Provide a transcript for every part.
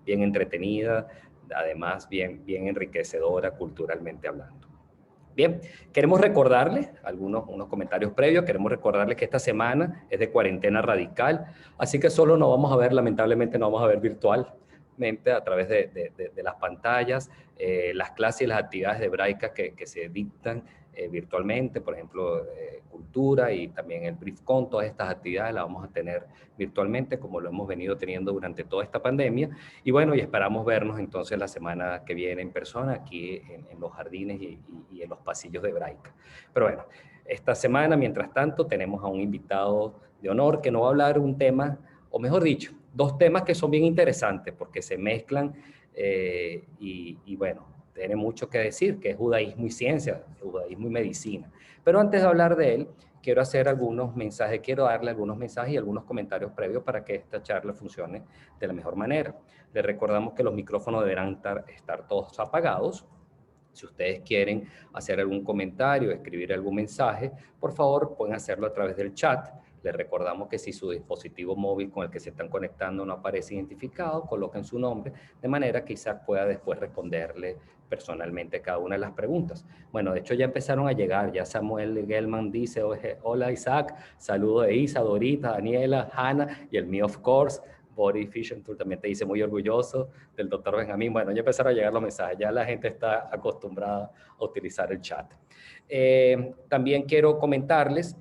bien entretenida, además bien enriquecedora culturalmente hablando. Bien, queremos recordarles, unos comentarios previos, queremos recordarles que esta semana es de cuarentena radical, así que solo nos vamos a ver, lamentablemente no vamos a ver virtualmente a través de las pantallas, las clases y las actividades de Hebraica que se dictan virtualmente, por ejemplo, cultura y también el BriefCon, todas estas actividades las vamos a tener virtualmente como lo hemos venido teniendo durante toda esta pandemia. Y bueno, y esperamos vernos entonces la semana que viene en persona aquí en los jardines y en los pasillos de Hebraica. Pero bueno, esta semana, mientras tanto, tenemos a un invitado de honor que nos va a hablar un tema, o mejor dicho, dos temas que son bien interesantes porque se mezclan y bueno, tiene mucho que decir, que es judaísmo y ciencia, judaísmo y medicina. Pero antes de hablar de él, quiero darle algunos mensajes y algunos comentarios previos para que esta charla funcione de la mejor manera. Les recordamos que los micrófonos deberán estar todos apagados. Si ustedes quieren hacer algún comentario, escribir algún mensaje, por favor pueden hacerlo a través del chat. Les recordamos que si su dispositivo móvil con el que se están conectando no aparece identificado, coloquen su nombre, de manera que Isaac pueda después responderle personalmente cada una de las preguntas. Bueno, de hecho ya empezaron a llegar, ya Samuel Gelman dice, hola Isaac, saludo de Isa, Dorita, Daniela, Hannah y el mío of course. Body Fission Tool también te dice muy orgulloso del doctor Benjamín. Bueno, ya empezaron a llegar los mensajes, ya la gente está acostumbrada a utilizar el chat. También quiero comentarles,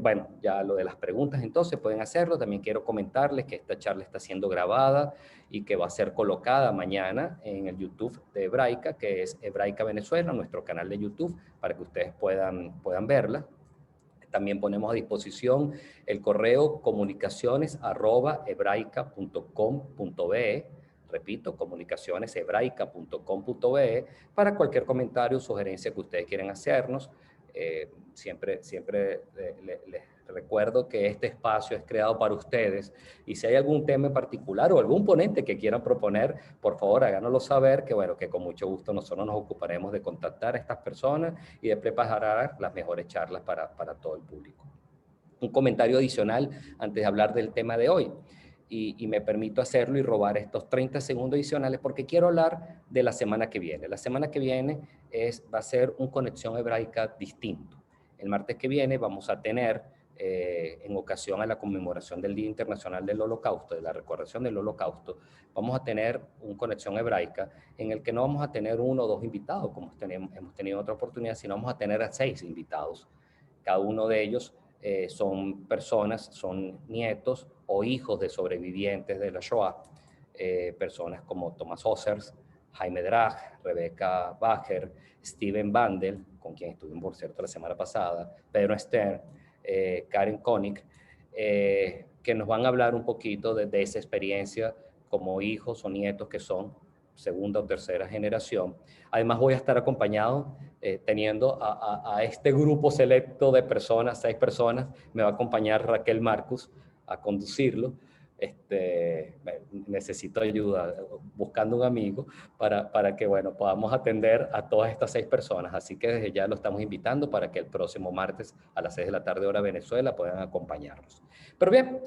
bueno, ya lo de las preguntas entonces pueden hacerlo. También quiero comentarles que esta charla está siendo grabada y que va a ser colocada mañana en el YouTube de Hebraica, que es Hebraica Venezuela, nuestro canal de YouTube, para que ustedes puedan verla. También ponemos a disposición el correo comunicaciones@hebraica.com.be. Repito, comunicacioneshebraica.com.be para cualquier comentario o sugerencia que ustedes quieran hacernos. Siempre les recuerdo que este espacio es creado para ustedes y si hay algún tema en particular o algún ponente que quieran proponer, por favor háganoslo saber, que bueno, que con mucho gusto nosotros nos ocuparemos de contactar a estas personas y de preparar las mejores charlas para todo el público. Un comentario adicional antes de hablar del tema de hoy. Y me permito hacerlo y robar estos 30 segundos adicionales porque quiero hablar de la semana que viene. La semana que viene va a ser un Conexión Hebraica distinto. El martes que viene vamos a tener, en ocasión a la conmemoración del Día Internacional del Holocausto, de la recordación del Holocausto, vamos a tener un Conexión Hebraica en el que no vamos a tener uno o dos invitados, como hemos tenido otra oportunidad, sino vamos a tener a 6 invitados. Cada uno de ellos son personas, son nietos o hijos de sobrevivientes de la Shoah, personas como Thomas Ossers, Jaime Drach, Rebecca Bacher, Steven Bandel, con quien estuvimos, por cierto, la semana pasada, Pedro Stern, Karen Koenig, que nos van a hablar un poquito de esa experiencia como hijos o nietos que son segunda o tercera generación. Además voy a estar acompañado teniendo a este grupo selecto de personas, 6 personas, me va a acompañar Raquel Marcus a conducirlo. Necesito ayuda buscando un amigo para que bueno, podamos atender a todas estas 6 personas, así que desde ya lo estamos invitando para que el próximo martes a las 6 de la tarde hora Venezuela puedan acompañarnos. Pero bien,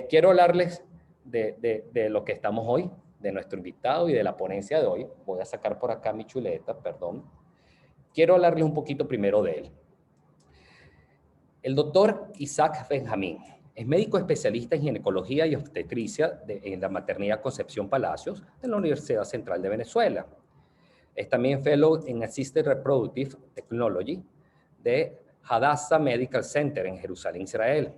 quiero hablarles de lo que estamos hoy, de nuestro invitado y de la ponencia de hoy. Voy a sacar por acá mi chuleta, perdón. Quiero hablarles un poquito primero de él. El doctor Isaac Benjamín es médico especialista en ginecología y obstetricia en la maternidad Concepción Palacios de la Universidad Central de Venezuela. Es también fellow en Assisted Reproductive Technology de Hadassah Medical Center en Jerusalén, Israel.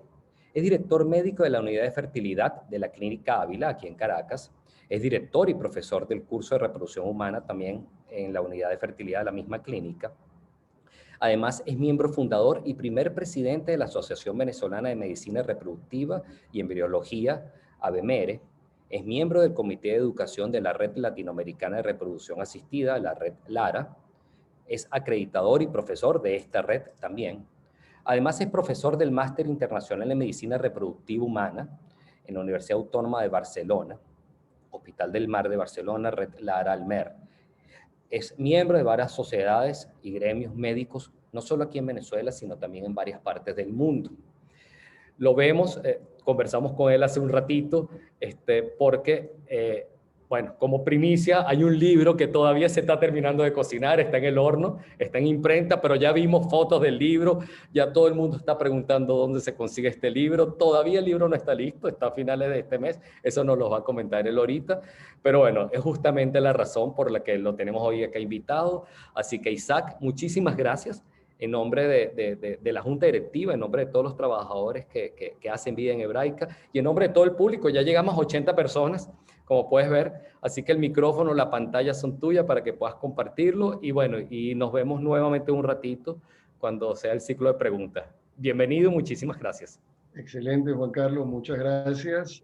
Es director médico de la unidad de fertilidad de la Clínica Ávila, aquí en Caracas. Es director y profesor del curso de reproducción humana también en la unidad de fertilidad de la misma clínica. Además, es miembro fundador y primer presidente de la Asociación Venezolana de Medicina Reproductiva y Embriología, ABEMERE. Es miembro del Comité de Educación de la Red Latinoamericana de Reproducción Asistida, la Red LARA. Es acreditador y profesor de esta red también. Además, es profesor del Máster Internacional en Medicina Reproductiva Humana en la Universidad Autónoma de Barcelona, Hospital del Mar de Barcelona, Red LARA Almer. Es miembro de varias sociedades y gremios médicos, no solo aquí en Venezuela, sino también en varias partes del mundo. Lo vemos, conversamos con él hace un ratito, porque Bueno, como primicia, hay un libro que todavía se está terminando de cocinar, está en el horno, está en imprenta, pero ya vimos fotos del libro, ya todo el mundo está preguntando dónde se consigue este libro. Todavía el libro no está listo, está a finales de este mes, eso nos lo va a comentar él ahorita, pero bueno, es justamente la razón por la que lo tenemos hoy acá invitado. Así que Isaac, muchísimas gracias en nombre de la Junta Directiva, en nombre de todos los trabajadores que hacen vida en Hebraica y en nombre de todo el público. Ya llegamos a 80 personas, como puedes ver, así que el micrófono, la pantalla son tuyas para que puedas compartirlo y bueno, y nos vemos nuevamente un ratito cuando sea el ciclo de preguntas. Bienvenido, muchísimas gracias. Excelente, Juan Carlos, muchas gracias.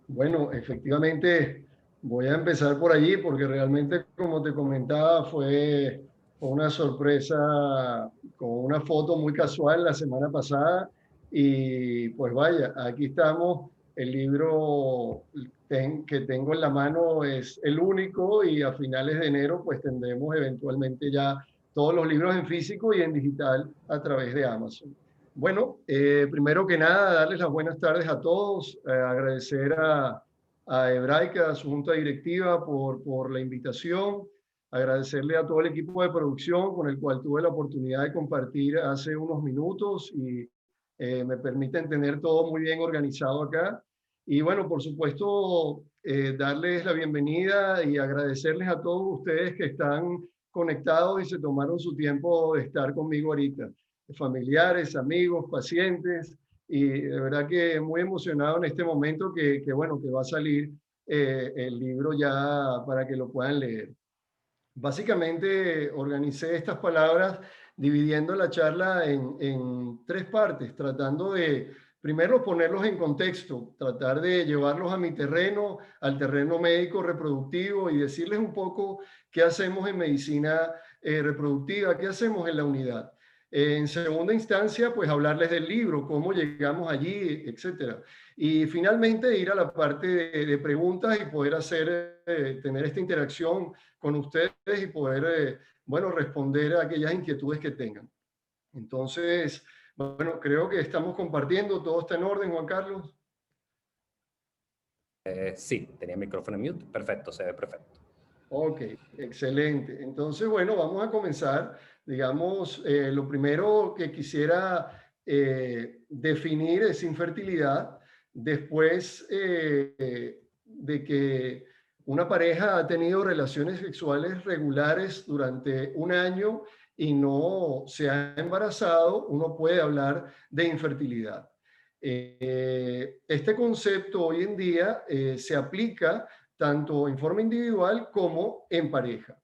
Bueno, efectivamente voy a empezar por allí porque realmente, como te comentaba, fue una sorpresa con una foto muy casual la semana pasada y pues vaya, aquí estamos. El libro que tengo en la mano es el único y a finales de enero pues tendremos eventualmente ya todos los libros en físico y en digital a través de Amazon. Bueno, primero que nada, darles las buenas tardes a todos, agradecer a Hebraica, a su junta directiva por la invitación, agradecerle a todo el equipo de producción con el cual tuve la oportunidad de compartir hace unos minutos y me permiten tener todo muy bien organizado acá. Y bueno, por supuesto, darles la bienvenida y agradecerles a todos ustedes que están conectados y se tomaron su tiempo de estar conmigo ahorita, familiares, amigos, pacientes, y de verdad que muy emocionado en este momento bueno, que va a salir el libro ya para que lo puedan leer. Básicamente organicé estas palabras dividiendo la charla en tres partes, tratando de primero ponerlos en contexto, tratar de llevarlos a mi terreno, al terreno médico reproductivo y decirles un poco qué hacemos en medicina reproductiva, qué hacemos en la unidad. En segunda instancia, pues hablarles del libro, cómo llegamos allí, etcétera. Y finalmente ir a la parte de preguntas y poder tener esta interacción con ustedes y poder, bueno, responder a aquellas inquietudes que tengan. Entonces, bueno, creo que estamos compartiendo, todo está en orden, Juan Carlos. Sí, tenía el micrófono en mute, perfecto, se ve perfecto. Ok, excelente. Entonces, bueno, vamos a comenzar. Digamos, lo primero que quisiera definir es infertilidad. Después de que una pareja ha tenido relaciones sexuales regulares durante un año y no se ha embarazado, uno puede hablar de infertilidad. Este concepto hoy en día se aplica tanto en forma individual como en pareja.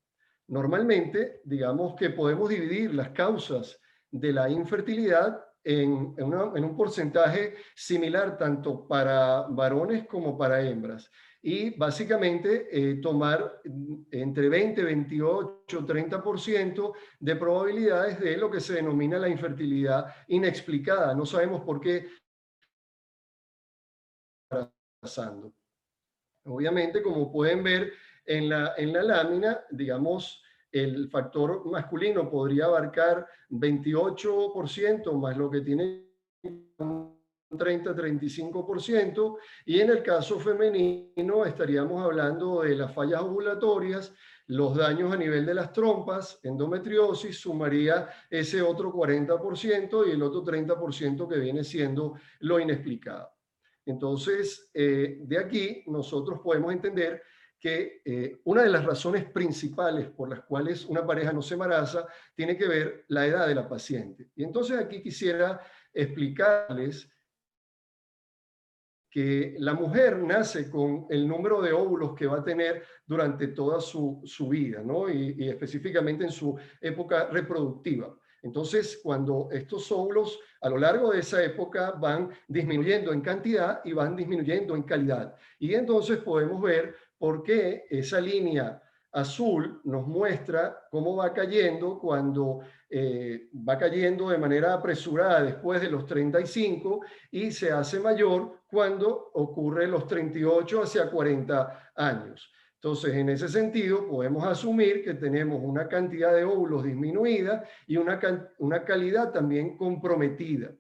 Normalmente, digamos que podemos dividir las causas de la infertilidad en un porcentaje similar tanto para varones como para hembras. Y básicamente tomar entre 20, 28, 30% de probabilidades de lo que se denomina la infertilidad inexplicada. No sabemos por qué está pasando. Obviamente, como pueden ver en la lámina, digamos, el factor masculino podría abarcar 28% más lo que tiene un 30-35%, y en el caso femenino estaríamos hablando de las fallas ovulatorias, los daños a nivel de las trompas, endometriosis, sumaría ese otro 40% y el otro 30% que viene siendo lo inexplicado. Entonces, de aquí nosotros podemos entender que una de las razones principales por las cuales una pareja no se embaraza tiene que ver la edad de la paciente. Y entonces aquí quisiera explicarles que la mujer nace con el número de óvulos que va a tener durante toda su vida, ¿no? Y específicamente en su época reproductiva. Entonces, cuando estos óvulos a lo largo de esa época van disminuyendo en cantidad y van disminuyendo en calidad. Y entonces podemos ver por qué esa línea azul nos muestra cómo va cayendo cuando va cayendo de manera apresurada después de los 35 y se hace mayor cuando ocurre los 38 hacia 40 años. Entonces, en ese sentido, podemos asumir que tenemos una cantidad de óvulos disminuida y una calidad también comprometida.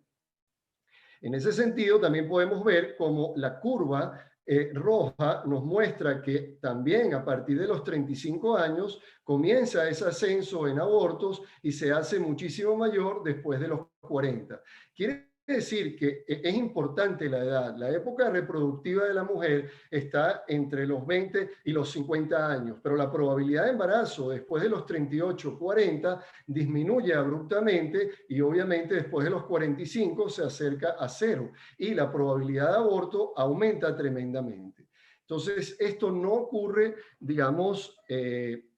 En ese sentido, también podemos ver cómo la curva roja nos muestra que también a partir de los 35 años comienza ese ascenso en abortos y se hace muchísimo mayor después de los 40. Quiere decir que es importante la edad. La época reproductiva de la mujer está entre los 20 y los 50 años, pero la probabilidad de embarazo después de los 38, 40 disminuye abruptamente y obviamente después de los 45 se acerca a cero y la probabilidad de aborto aumenta tremendamente. Entonces, esto no ocurre, digamos,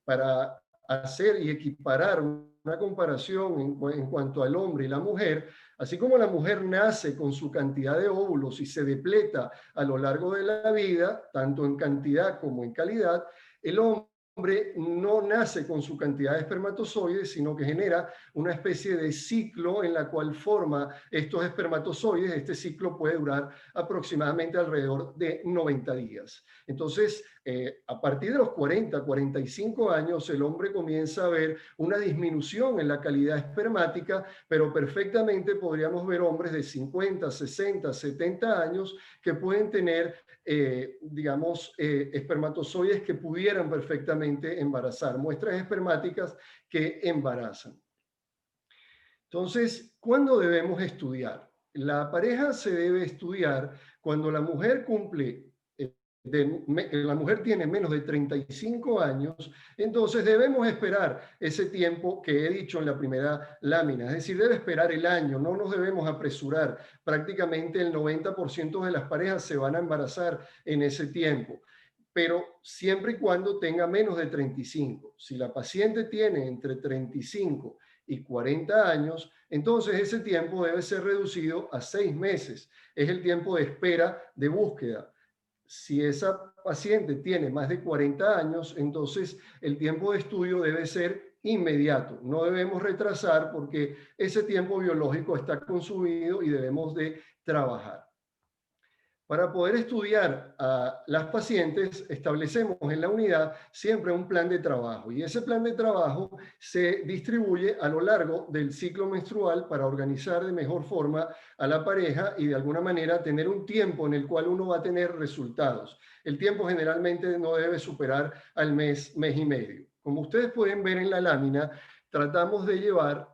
para hacer y equiparar una comparación en cuanto al hombre y la mujer. Así como la mujer nace con su cantidad de óvulos y se depleta a lo largo de la vida, tanto en cantidad como en calidad, el hombre no nace con su cantidad de espermatozoides, sino que genera una especie de ciclo en la cual forma estos espermatozoides. Este ciclo puede durar aproximadamente alrededor de 90 días. Entonces, a partir de los 40, 45 años, el hombre comienza a ver una disminución en la calidad espermática, pero perfectamente podríamos ver hombres de 50, 60, 70 años que pueden tener, digamos, espermatozoides que pudieran perfectamente embarazar, muestras espermáticas que embarazan. Entonces, ¿cuándo debemos estudiar? La pareja se debe estudiar cuando la mujer cumple la mujer tiene menos de 35 años, entonces debemos esperar ese tiempo que he dicho en la primera lámina, es decir, debe esperar el año, no nos debemos apresurar. Prácticamente el 90% de las parejas se van a embarazar en ese tiempo, pero siempre y cuando tenga menos de 35. Si la paciente tiene entre 35 y 40 años, entonces ese tiempo debe ser reducido a 6 meses. Es el tiempo de espera de búsqueda. Si esa paciente tiene más de 40 años, entonces el tiempo de estudio debe ser inmediato. No debemos retrasar porque ese tiempo biológico está consumido y debemos de trabajar. Para poder estudiar a las pacientes, establecemos en la unidad siempre un plan de trabajo y ese plan de trabajo se distribuye a lo largo del ciclo menstrual para organizar de mejor forma a la pareja y de alguna manera tener un tiempo en el cual uno va a tener resultados. El tiempo generalmente no debe superar al mes, mes y medio. Como ustedes pueden ver en la lámina, tratamos de llevar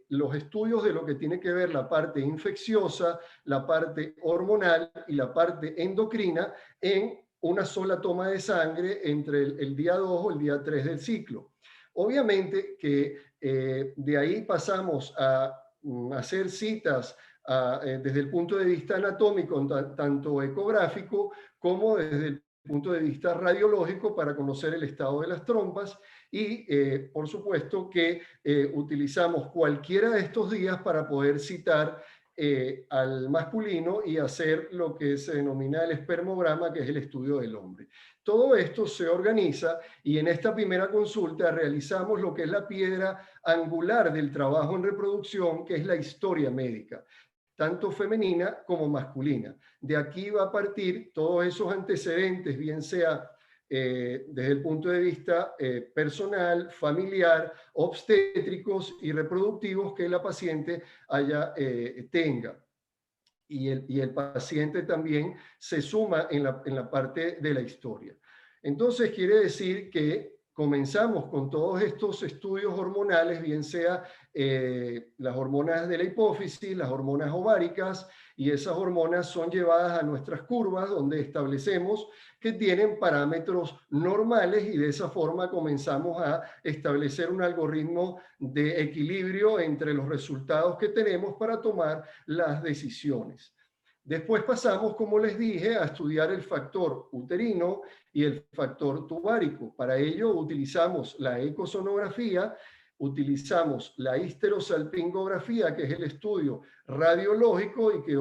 los estudios de lo que tiene que ver la parte infecciosa, la parte hormonal y la parte endocrina en una sola toma de sangre entre el día 2 o el día 3 del ciclo. Obviamente que de ahí pasamos a hacer citas desde el punto de vista anatómico, tanto ecográfico como desde el punto de vista radiológico para conocer el estado de las trompas y por supuesto que utilizamos cualquiera de estos días para poder citar al masculino y hacer lo que se denomina el espermograma, que es el estudio del hombre. Todo esto se organiza y en esta primera consulta realizamos lo que es la piedra angular del trabajo en reproducción, que es la historia médica, tanto femenina como masculina. De aquí va a partir todos esos antecedentes, bien sea desde el punto de vista personal, familiar, obstétricos y reproductivos que la paciente tenga. Y el paciente también se suma en la parte de la historia. Entonces quiere decir que comenzamos con todos estos estudios hormonales, bien sea las hormonas de la hipófisis, las hormonas ováricas, y esas hormonas son llevadas a nuestras curvas donde establecemos que tienen parámetros normales y de esa forma comenzamos a establecer un algoritmo de equilibrio entre los resultados que tenemos para tomar las decisiones. Después pasamos, como les dije, a estudiar el factor uterino y el factor tubárico. Para ello utilizamos la ecosonografía, utilizamos la histerosalpingografía, que es el estudio radiológico y que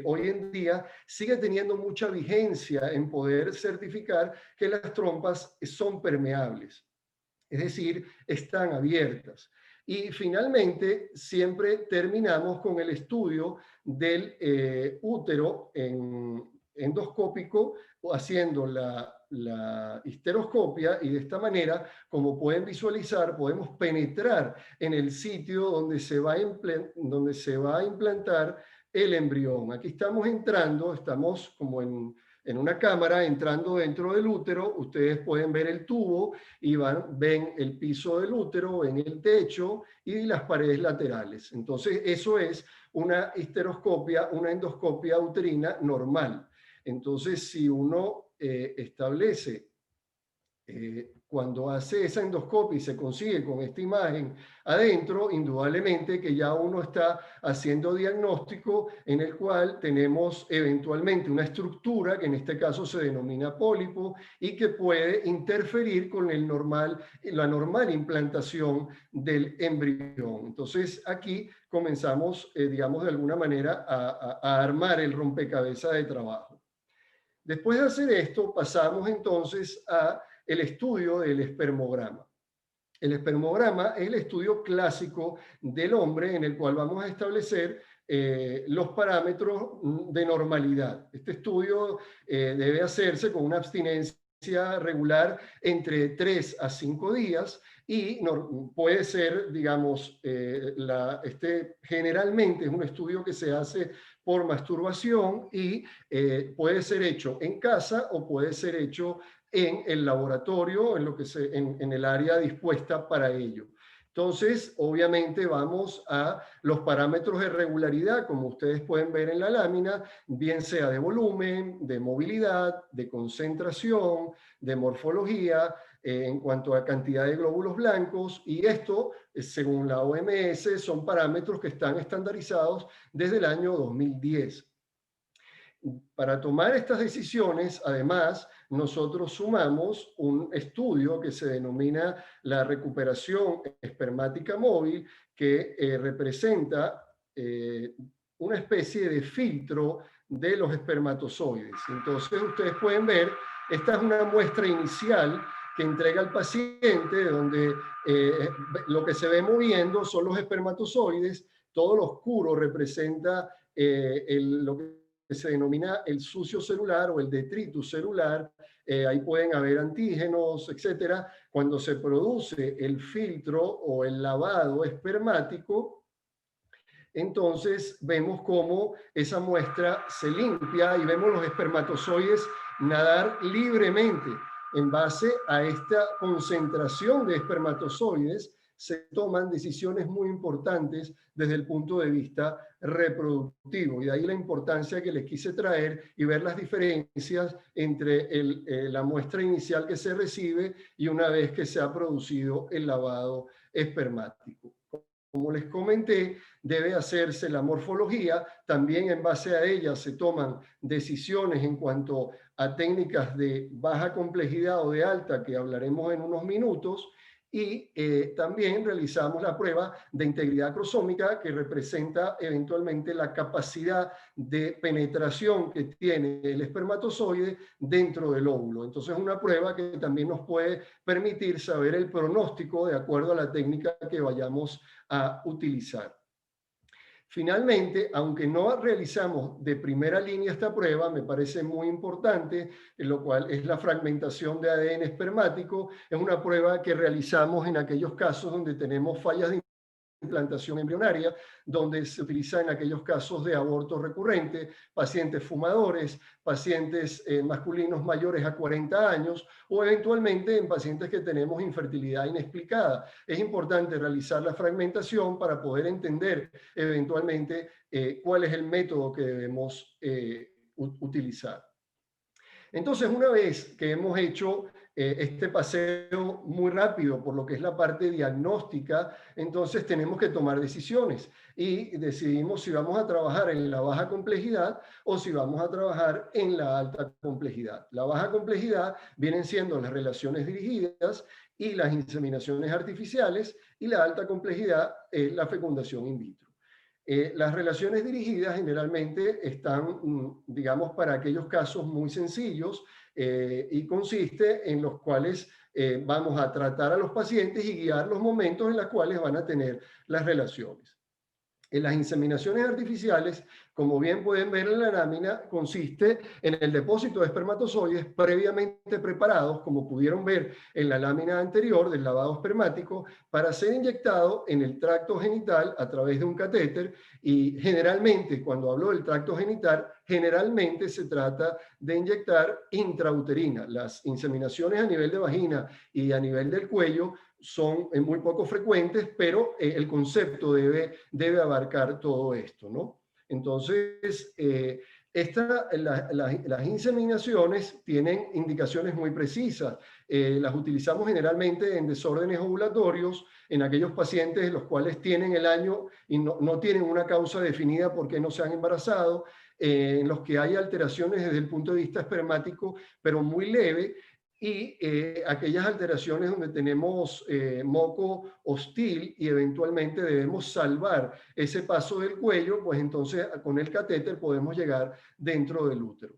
hoy en día sigue teniendo mucha vigencia en poder certificar que las trompas son permeables, es decir, están abiertas. Y finalmente, siempre terminamos con el estudio del útero endoscópico, haciendo la histeroscopia, y de esta manera, como pueden visualizar, podemos penetrar en el sitio donde se va a implantar el embrión. Aquí estamos entrando, estamos como en en una cámara entrando dentro del útero. Ustedes pueden ver el tubo y ven el piso del útero, ven el techo y las paredes laterales. Entonces, eso es una histeroscopia, una endoscopia uterina normal. Entonces, si uno establece cuando hace esa endoscopia y se consigue con esta imagen adentro, indudablemente que ya uno está haciendo diagnóstico en el cual tenemos eventualmente una estructura que en este caso se denomina pólipo y que puede interferir con la normal implantación del embrión. Entonces aquí comenzamos, digamos, de alguna manera a armar el rompecabezas de trabajo. Después de hacer esto, pasamos entonces a el estudio del espermograma. El espermograma es el estudio clásico del hombre en el cual vamos a establecer los parámetros de normalidad. Este estudio debe hacerse con una abstinencia regular entre 3 a 5 días y puede ser, digamos, generalmente es un estudio que se hace por masturbación y puede ser hecho en casa o puede ser hecho en el laboratorio, en el área dispuesta para ello. Entonces, obviamente vamos a los parámetros de regularidad, como ustedes pueden ver en la lámina, bien sea de volumen, de movilidad, de concentración, de morfología, en cuanto a cantidad de glóbulos blancos, y esto, según la OMS, son parámetros que están estandarizados desde el año 2010. Para tomar estas decisiones, además, nosotros sumamos un estudio que se denomina la recuperación espermática móvil, que representa una especie de filtro de los espermatozoides. Entonces, ustedes pueden ver, esta es una muestra inicial que entrega al paciente, donde lo que se ve moviendo son los espermatozoides, todo lo oscuro representa lo que se denomina el sucio celular o el detritus celular. Ahí pueden haber antígenos, etcétera. Cuando se produce el filtro o el lavado espermático, entonces vemos cómo esa muestra se limpia y vemos los espermatozoides nadar libremente. En base a esta concentración de espermatozoides, se toman decisiones muy importantes desde el punto de vista reproductivo. Y de ahí la importancia que les quise traer y ver las diferencias entre la muestra inicial que se recibe y una vez que se ha producido el lavado espermático. Como les comenté, debe hacerse la morfología, también en base a ella se toman decisiones en cuanto a técnicas de baja complejidad o de alta, que hablaremos en unos minutos, y también realizamos la prueba de integridad cromosómica, que representa eventualmente la capacidad de penetración que tiene el espermatozoide dentro del óvulo. Entonces es una prueba que también nos puede permitir saber el pronóstico de acuerdo a la técnica que vayamos a utilizar. Finalmente, aunque no realizamos de primera línea esta prueba, me parece muy importante, lo cual es la fragmentación de ADN espermático. Es una prueba que realizamos en aquellos casos donde tenemos fallas de implantación embrionaria, donde se utiliza en aquellos casos de aborto recurrente, pacientes fumadores, pacientes masculinos mayores a 40 años o eventualmente en pacientes que tenemos infertilidad inexplicada. Es importante realizar la fragmentación para poder entender eventualmente cuál es el método que debemos utilizar. Entonces, una vez que hemos hecho este paseo muy rápido por lo que es la parte diagnóstica, entonces tenemos que tomar decisiones y decidimos si vamos a trabajar en la baja complejidad o si vamos a trabajar en la alta complejidad. La baja complejidad vienen siendo las relaciones dirigidas y las inseminaciones artificiales, y la alta complejidad es la fecundación in vitro. Las relaciones dirigidas generalmente están, digamos, para aquellos casos muy sencillos y consiste en los cuales vamos a tratar a los pacientes y guiar los momentos en los cuales van a tener las relaciones. En las inseminaciones artificiales Como bien pueden ver en la lámina, consiste en el depósito de espermatozoides previamente preparados, como pudieron ver en la lámina anterior del lavado espermático, para ser inyectado en el tracto genital a través de un catéter. Y generalmente, cuando hablo del tracto genital, generalmente se trata de inyectar intrauterina. Las inseminaciones a nivel de vagina y a nivel del cuello son muy poco frecuentes, pero el concepto debe abarcar todo esto, ¿no? Entonces, las inseminaciones tienen indicaciones muy precisas. Las utilizamos generalmente en desórdenes ovulatorios, en aquellos pacientes los cuales tienen el año y no tienen una causa definida por qué no se han embarazado, en los que hay alteraciones desde el punto de vista espermático, pero muy leve, y aquellas alteraciones donde tenemos moco hostil y eventualmente debemos salvar ese paso del cuello, pues entonces con el catéter podemos llegar dentro del útero.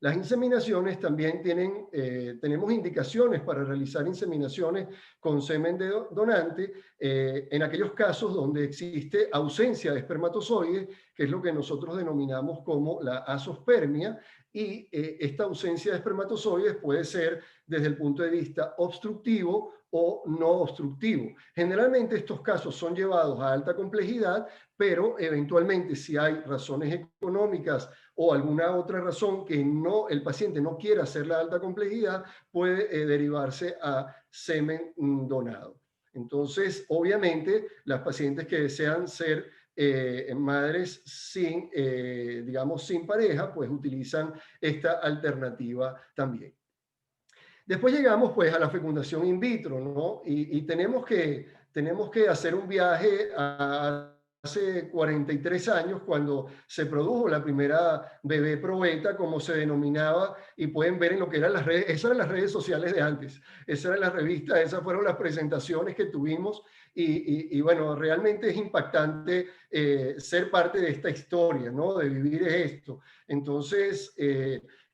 Las inseminaciones también tenemos indicaciones para realizar inseminaciones con semen de donante en aquellos casos donde existe ausencia de espermatozoides, que es lo que nosotros denominamos como la azospermia, y esta ausencia de espermatozoides puede ser desde el punto de vista obstructivo o no obstructivo. Generalmente estos casos son llevados a alta complejidad, pero eventualmente si hay razones económicas o alguna otra razón que el paciente no quiera hacer la alta complejidad, puede derivarse a semen donado. Entonces, obviamente, las pacientes que desean ser madres digamos, sin pareja, pues utilizan esta alternativa también. Después llegamos pues a la fecundación in vitro, ¿no? Y tenemos que hacer un viaje a hace 43 años, cuando se produjo la primera bebé probeta, como se denominaba, y pueden ver en lo que eran las redes, esas eran las redes sociales de antes, esas eran las revistas, esas fueron las presentaciones que tuvimos, y bueno, realmente es impactante ser parte de esta historia, ¿no? De vivir esto. Entonces,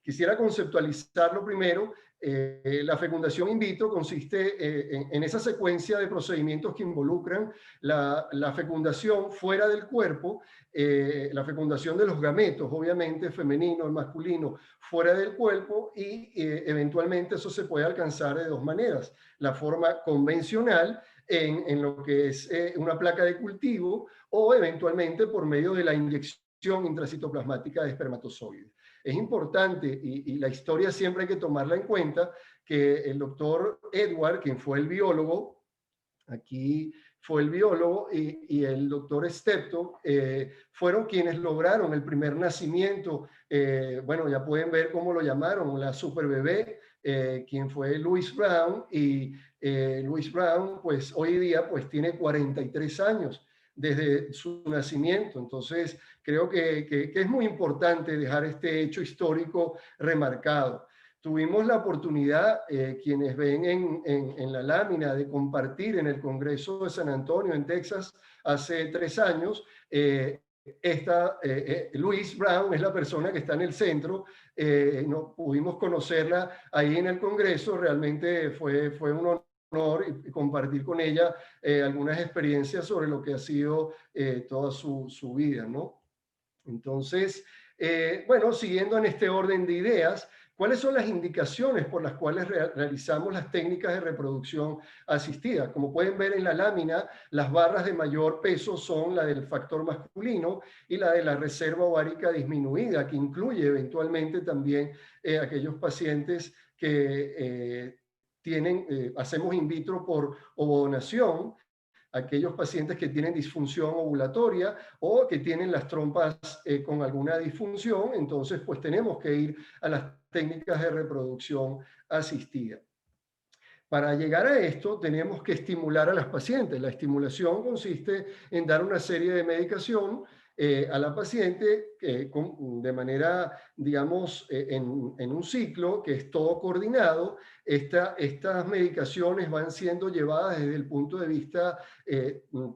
quisiera conceptualizarlo primero. La fecundación in vitro consiste en esa secuencia de procedimientos que involucran la fecundación fuera del cuerpo, la fecundación de los gametos, obviamente femenino, el masculino, fuera del cuerpo, y eventualmente eso se puede alcanzar de dos maneras: la forma convencional, en lo que es una placa de cultivo, o eventualmente por medio de la inyección intracitoplasmática de espermatozoides. Es importante, y la historia siempre hay que tomarla en cuenta, que el doctor Edward, quien fue el biólogo, aquí fue el biólogo, y el doctor Steptoe fueron quienes lograron el primer nacimiento. Bueno, ya pueden ver cómo lo llamaron, la super bebé, quien fue Louise Brown, y Louise Brown, pues hoy día pues tiene 43 años desde su nacimiento. Entonces, creo que es muy importante dejar este hecho histórico remarcado. Tuvimos la oportunidad, quienes ven en la lámina, de compartir en el Congreso de San Antonio, en Texas, hace 3 años. Louise Brown es la persona que está en el centro. No pudimos conocerla ahí en el Congreso. Realmente fue un honor y compartir con ella algunas experiencias sobre lo que ha sido toda su vida, ¿no? Entonces, bueno, siguiendo en este orden de ideas, ¿cuáles son las indicaciones por las cuales realizamos las técnicas de reproducción asistida? Como pueden ver en la lámina, las barras de mayor peso son la del factor masculino y la de la reserva ovárica disminuida, que incluye eventualmente también aquellos pacientes que hacemos in vitro por ovodonación, aquellos pacientes que tienen disfunción ovulatoria o que tienen las trompas con alguna disfunción. Entonces pues tenemos que ir a las técnicas de reproducción asistida. Para llegar a esto tenemos que estimular a las pacientes. La estimulación consiste en dar una serie de medicación a la paciente de manera, digamos, en un ciclo que es todo coordinado. Estas medicaciones van siendo llevadas desde el punto de vista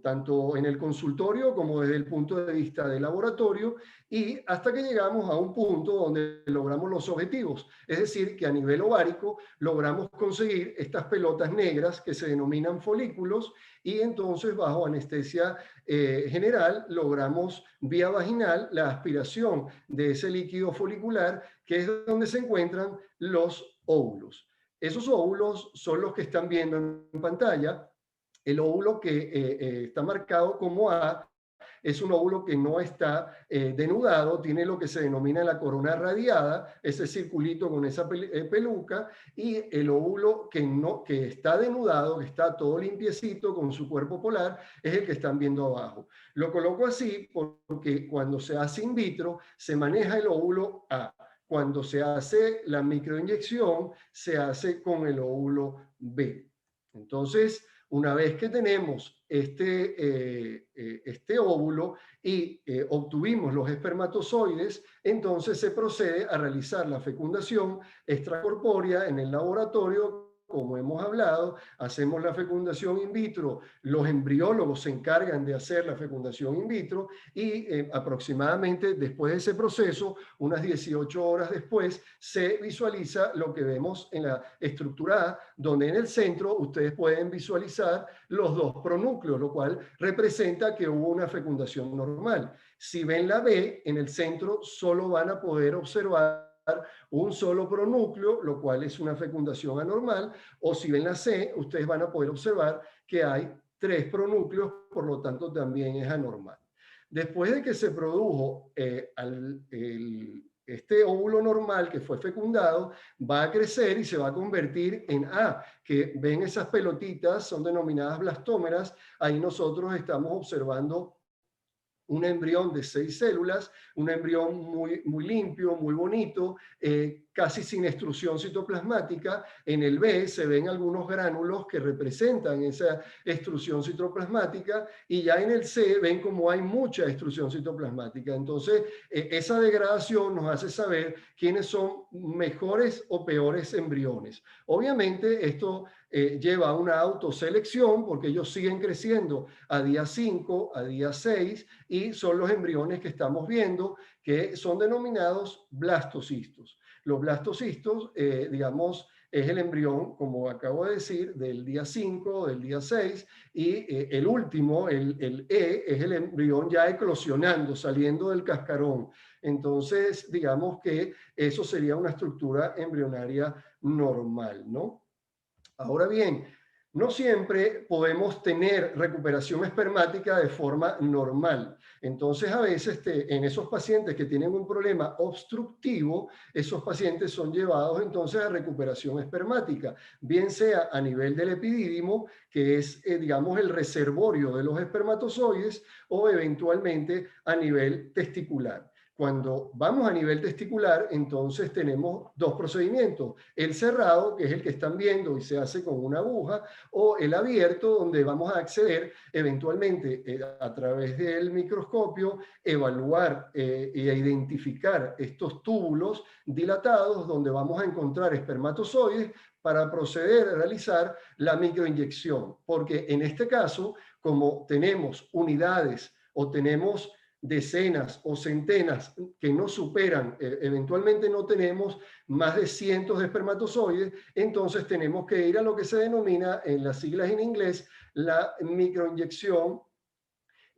tanto en el consultorio como desde el punto de vista de laboratorio, y hasta que llegamos a un punto donde logramos los objetivos. Es decir, que a nivel ovárico logramos conseguir estas pelotas negras que se denominan folículos, y entonces bajo anestesia general logramos vía vaginal la aspiración de ese líquido folicular, que es donde se encuentran los óvulos. Esos óvulos son los que están viendo en pantalla. El óvulo que está marcado como A es un óvulo que no está denudado, tiene lo que se denomina la corona radiada, ese circulito con esa peluca, y el óvulo que está denudado, que está todo limpiecito con su cuerpo polar, es el que están viendo abajo. Lo coloco así porque cuando se hace in vitro se maneja el óvulo A. Cuando se hace la microinyección se hace con el óvulo B. Entonces, una vez que tenemos este óvulo y obtuvimos los espermatozoides, entonces se procede a realizar la fecundación extracorpórea en el laboratorio. Como hemos hablado, hacemos la fecundación in vitro, los embriólogos se encargan de hacer la fecundación in vitro y aproximadamente después de ese proceso, unas 18 horas después, se visualiza lo que vemos en la estructura A, donde en el centro ustedes pueden visualizar los dos pronúcleos, lo cual representa que hubo una fecundación normal. Si ven la B, en el centro solo van a poder observar un solo pronúcleo, lo cual es una fecundación anormal, o si ven la C, ustedes van a poder observar que hay 3 pronúcleos, por lo tanto también es anormal. Después de que se produjo este óvulo normal que fue fecundado, va a crecer y se va a convertir en A, que ven esas pelotitas, son denominadas blastómeras. Ahí nosotros estamos observando un embrión de 6 células, un embrión muy limpio, muy bonito, casi sin extrusión citoplasmática. En el B se ven algunos gránulos que representan esa extrusión citoplasmática, y ya en el C ven como hay mucha extrusión citoplasmática. Entonces, esa degradación nos hace saber quiénes son mejores o peores embriones. Obviamente, esto lleva a una autoselección porque ellos siguen creciendo a día 5, a día 6, y son los embriones que estamos viendo que son denominados blastocistos. Los blastocistos, digamos, es el embrión, como acabo de decir, del día 5, del día 6, y el último, el E, es el embrión ya eclosionando, saliendo del cascarón. Entonces, digamos que eso sería una estructura embrionaria normal, ¿no? Ahora bien, no siempre podemos tener recuperación espermática de forma normal. Entonces, a veces en esos pacientes que tienen un problema obstructivo, esos pacientes son llevados entonces a recuperación espermática, bien sea a nivel del epidídimo, que es, digamos, el reservorio de los espermatozoides, o eventualmente a nivel testicular. Cuando vamos a nivel testicular, entonces tenemos dos procedimientos: el cerrado, que es el que están viendo y se hace con una aguja, o el abierto, donde vamos a acceder eventualmente a través del microscopio, evaluar e identificar estos túbulos dilatados, donde vamos a encontrar espermatozoides para proceder a realizar la microinyección. Porque en este caso, como tenemos unidades o tenemos decenas o centenas que no superan, eventualmente no tenemos más de cientos de espermatozoides, entonces tenemos que ir a lo que se denomina, en las siglas en inglés, la microinyección,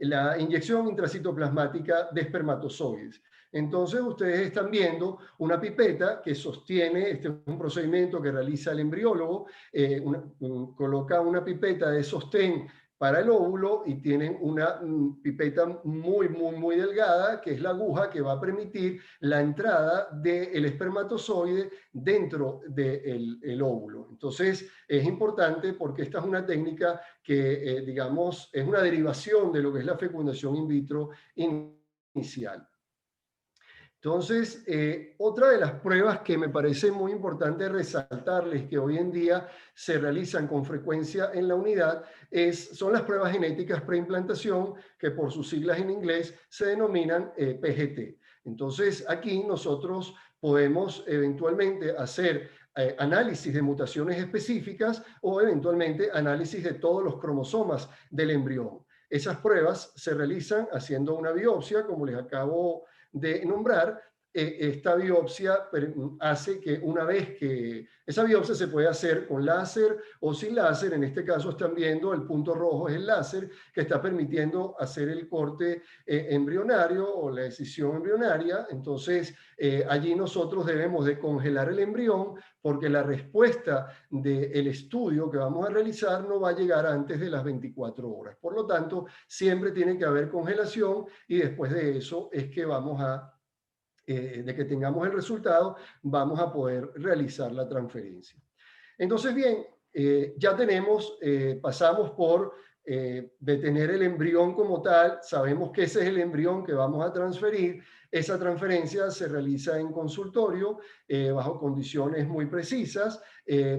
la inyección intracitoplasmática de espermatozoides. Entonces ustedes están viendo una pipeta que sostiene, este es un procedimiento que realiza el embriólogo, coloca una pipeta de sostén para el óvulo y tienen una pipeta muy delgada, que es la aguja que va a permitir la entrada del espermatozoide dentro del óvulo. Entonces es importante porque esta es una técnica que, digamos, es una derivación de lo que es la fecundación in vitro inicial. Entonces, otra de las pruebas que me parece muy importante resaltarles, que hoy en día se realizan con frecuencia en la unidad, son las pruebas genéticas preimplantación, que por sus siglas en inglés se denominan PGT. Entonces, aquí nosotros podemos eventualmente hacer análisis de mutaciones específicas o eventualmente análisis de todos los cromosomas del embrión. Esas pruebas se realizan haciendo una biopsia, como les acabo de nombrar, esta biopsia hace que una vez que esa biopsia se puede hacer con láser o sin láser, en este caso están viendo el punto rojo es el láser que está permitiendo hacer el corte embrionario o la decisión embrionaria. Entonces allí nosotros debemos de congelar el embrión porque la respuesta del estudio que vamos a realizar no va a llegar antes de las 24 horas. Por lo tanto, siempre tiene que haber congelación y después de eso es que vamos a de que tengamos el resultado, vamos a poder realizar la transferencia. Entonces, bien, ya tenemos, pasamos por de tener el embrión como tal, sabemos que ese es el embrión que vamos a transferir. Esa transferencia se realiza en consultorio bajo condiciones muy precisas.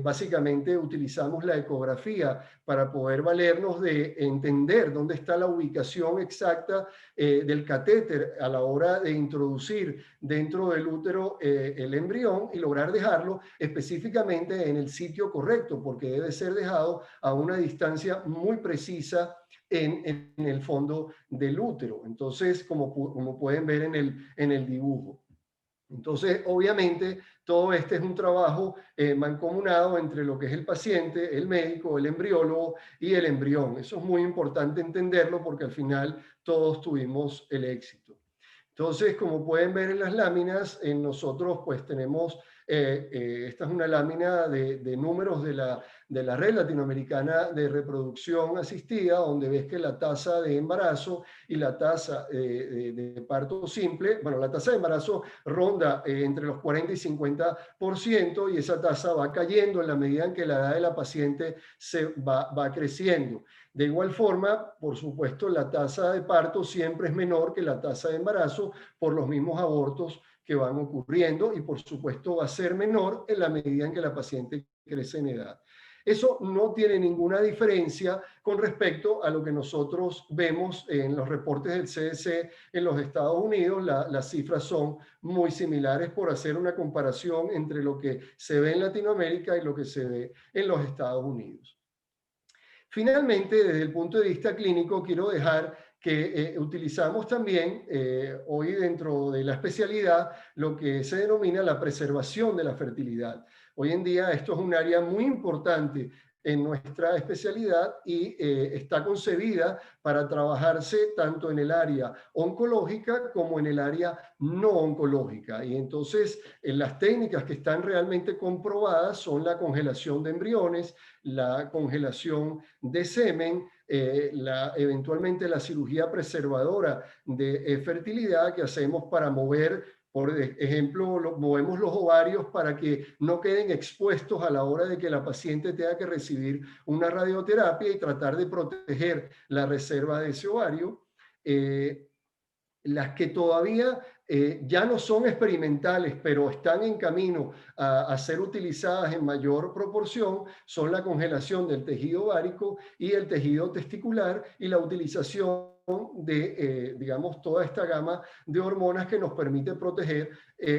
Básicamente utilizamos la ecografía para poder valernos de entender dónde está la ubicación exacta del catéter a la hora de introducir dentro del útero el embrión y lograr dejarlo específicamente en el sitio correcto, porque debe ser dejado a una distancia muy precisa en el fondo del útero. Entonces, como pueden ver en el dibujo. Entonces, obviamente, todo este es un trabajo mancomunado entre lo que es el paciente, el médico, el embriólogo y el embrión. Eso es muy importante entenderlo porque al final todos tuvimos el éxito. Entonces, como pueden ver en las láminas, nosotros pues tenemos, esta es una lámina de números de la Red Latinoamericana de Reproducción Asistida, donde ves que la tasa de embarazo y la tasa de parto simple, bueno, la tasa de embarazo ronda entre los 40 y 50% y esa tasa va cayendo en la medida en que la edad de la paciente va creciendo. De igual forma, por supuesto, la tasa de parto siempre es menor que la tasa de embarazo por los mismos abortos que van ocurriendo y por supuesto va a ser menor en la medida en que la paciente crece en edad. Eso no tiene ninguna diferencia con respecto a lo que nosotros vemos en los reportes del CDC en los Estados Unidos. Las cifras son muy similares por hacer una comparación entre lo que se ve en Latinoamérica y lo que se ve en los Estados Unidos. Finalmente, desde el punto de vista clínico, quiero dejar que utilizamos también hoy dentro de la especialidad lo que se denomina la preservación de la fertilidad. Hoy en día esto es un área muy importante en nuestra especialidad y está concebida para trabajarse tanto en el área oncológica como en el área no oncológica. Y entonces las técnicas que están realmente comprobadas son la congelación de embriones, la congelación de semen, eventualmente la cirugía preservadora de fertilidad que hacemos para mover, por ejemplo, movemos los ovarios para que no queden expuestos a la hora de que la paciente tenga que recibir una radioterapia y tratar de proteger la reserva de ese ovario. Las que todavía ya no son experimentales, pero están en camino a ser utilizadas en mayor proporción, son la congelación del tejido ovárico y el tejido testicular y la utilización de, digamos, toda esta gama de hormonas que nos permite proteger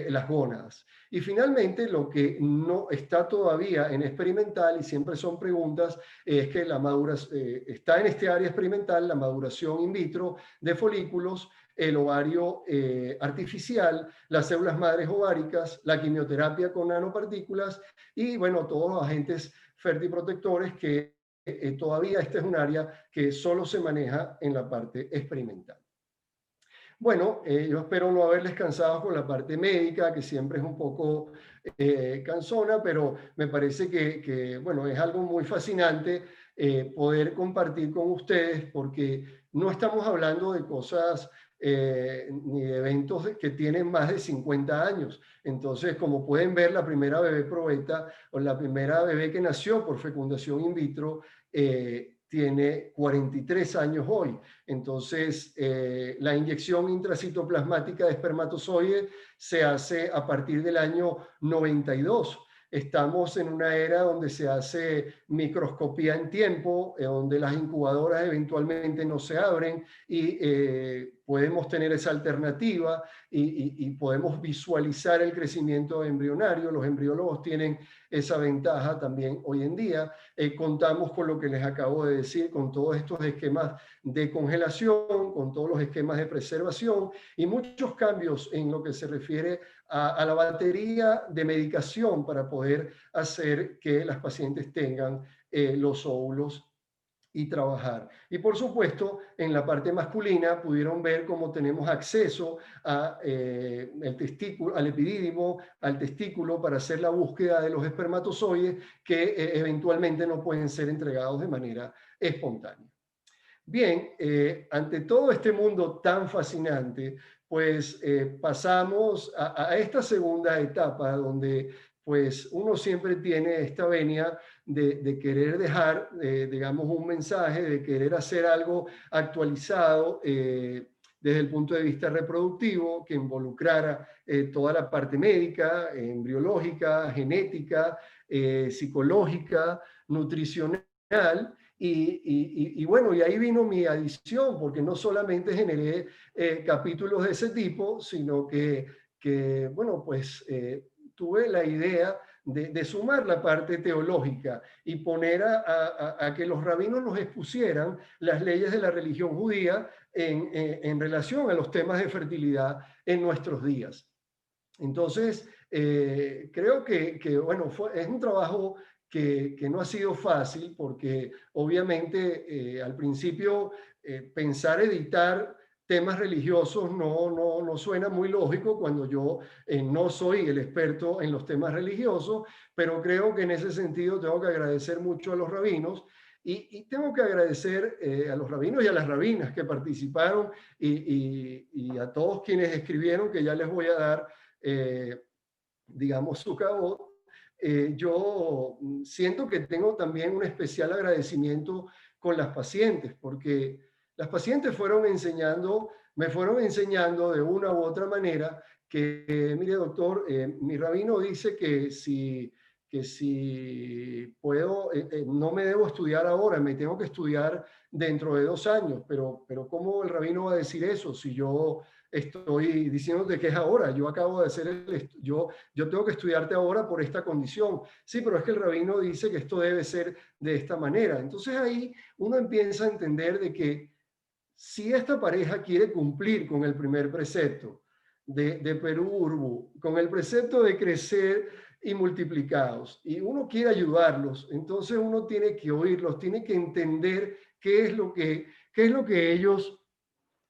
las gónadas. Y finalmente, lo que no está todavía en experimental, y siempre son preguntas, es que la está en este área experimental la maduración in vitro de folículos, el ovario artificial, las células madres ováricas, la quimioterapia con nanopartículas y, bueno, todos los agentes fertiprotectores que todavía este es un área que solo se maneja en la parte experimental. Bueno, yo espero no haberles cansado con la parte médica, que siempre es un poco cansona, pero me parece bueno, es algo muy fascinante poder compartir con ustedes porque no estamos hablando de cosas ni de eventos que tienen más de 50 años. Entonces, como pueden ver, la primera bebé probeta o la primera bebé que nació por fecundación in vitro tiene 43 años hoy. Entonces, la inyección intracitoplasmática de espermatozoide se hace a partir del año 92. Estamos en una era donde se hace microscopía en tiempo, donde las incubadoras eventualmente no se abren y podemos tener esa alternativa y podemos visualizar el crecimiento embrionario. Los embriólogos tienen esa ventaja también hoy en día. Contamos con lo que les acabo de decir, con todos estos esquemas de congelación, con todos los esquemas de preservación y muchos cambios en lo que se refiere a la batería de medicación para poder hacer que las pacientes tengan los óvulos y trabajar. Y por supuesto, en la parte masculina pudieron ver cómo tenemos acceso a, el testículo, al epidídimo, al testículo para hacer la búsqueda de los espermatozoides que eventualmente no pueden ser entregados de manera espontánea. Bien, ante todo este mundo tan fascinante, pues pasamos a esta segunda etapa donde pues uno siempre tiene esta venia de querer dejar, digamos, un mensaje, de querer hacer algo actualizado desde el punto de vista reproductivo, que involucrara toda la parte médica, embriológica, genética, psicológica, nutricional. Y bueno, y ahí vino mi adición, porque no solamente generé capítulos de ese tipo, sino que bueno, pues tuve la idea de sumar la parte teológica y poner a que los rabinos nos expusieran las leyes de la religión judía en relación a los temas de fertilidad en nuestros días. Entonces, creo que bueno, es un trabajo que no ha sido fácil porque obviamente al principio pensar editar temas religiosos no suena muy lógico cuando yo no soy el experto en los temas religiosos, pero creo que en ese sentido tengo que agradecer mucho a los rabinos y tengo que agradecer a los rabinos y a las rabinas que participaron y a todos quienes escribieron, que ya les voy a dar, digamos, su cabot. Yo siento que tengo también un especial agradecimiento con las pacientes, porque las pacientes me fueron enseñando de una u otra manera que, mire doctor, mi rabino dice que si puedo, no me debo estudiar ahora, me tengo que estudiar dentro de 2 años, pero ¿cómo el rabino va a decir eso si yo estoy diciéndote que es ahora? Yo acabo de hacer yo tengo que estudiarte ahora por esta condición. Sí, pero es que el rabino dice que esto debe ser de esta manera. Entonces ahí uno empieza a entender de que si esta pareja quiere cumplir con el primer precepto de Perú Urbu, con el precepto de crecer y multiplicados, y uno quiere ayudarlos, entonces uno tiene que oírlos, tiene que entender qué es lo que ellos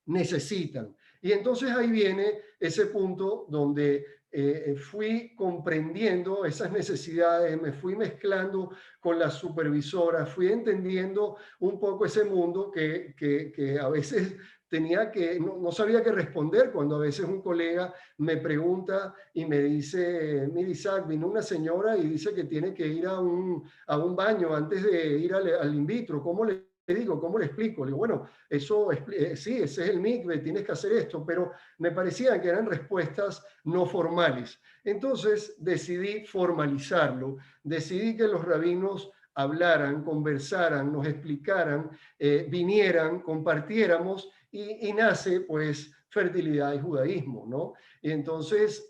necesitan. Y entonces ahí viene ese punto donde fui comprendiendo esas necesidades, me fui mezclando con las supervisoras, fui entendiendo un poco ese mundo que a veces no sabía qué responder cuando a veces un colega me pregunta y me dice, mira Isaac, vino una señora y dice que tiene que ir a un baño antes de ir al in vitro, ¿cómo le digo? ¿Cómo le explico? Le digo, bueno, eso sí, ese es el mikve, tienes que hacer esto, pero me parecían que eran respuestas no formales. Entonces decidí formalizarlo, decidí que los rabinos hablaran, conversaran, nos explicaran, vinieran, compartiéramos y nace pues fertilidad y judaísmo, ¿no? Y entonces,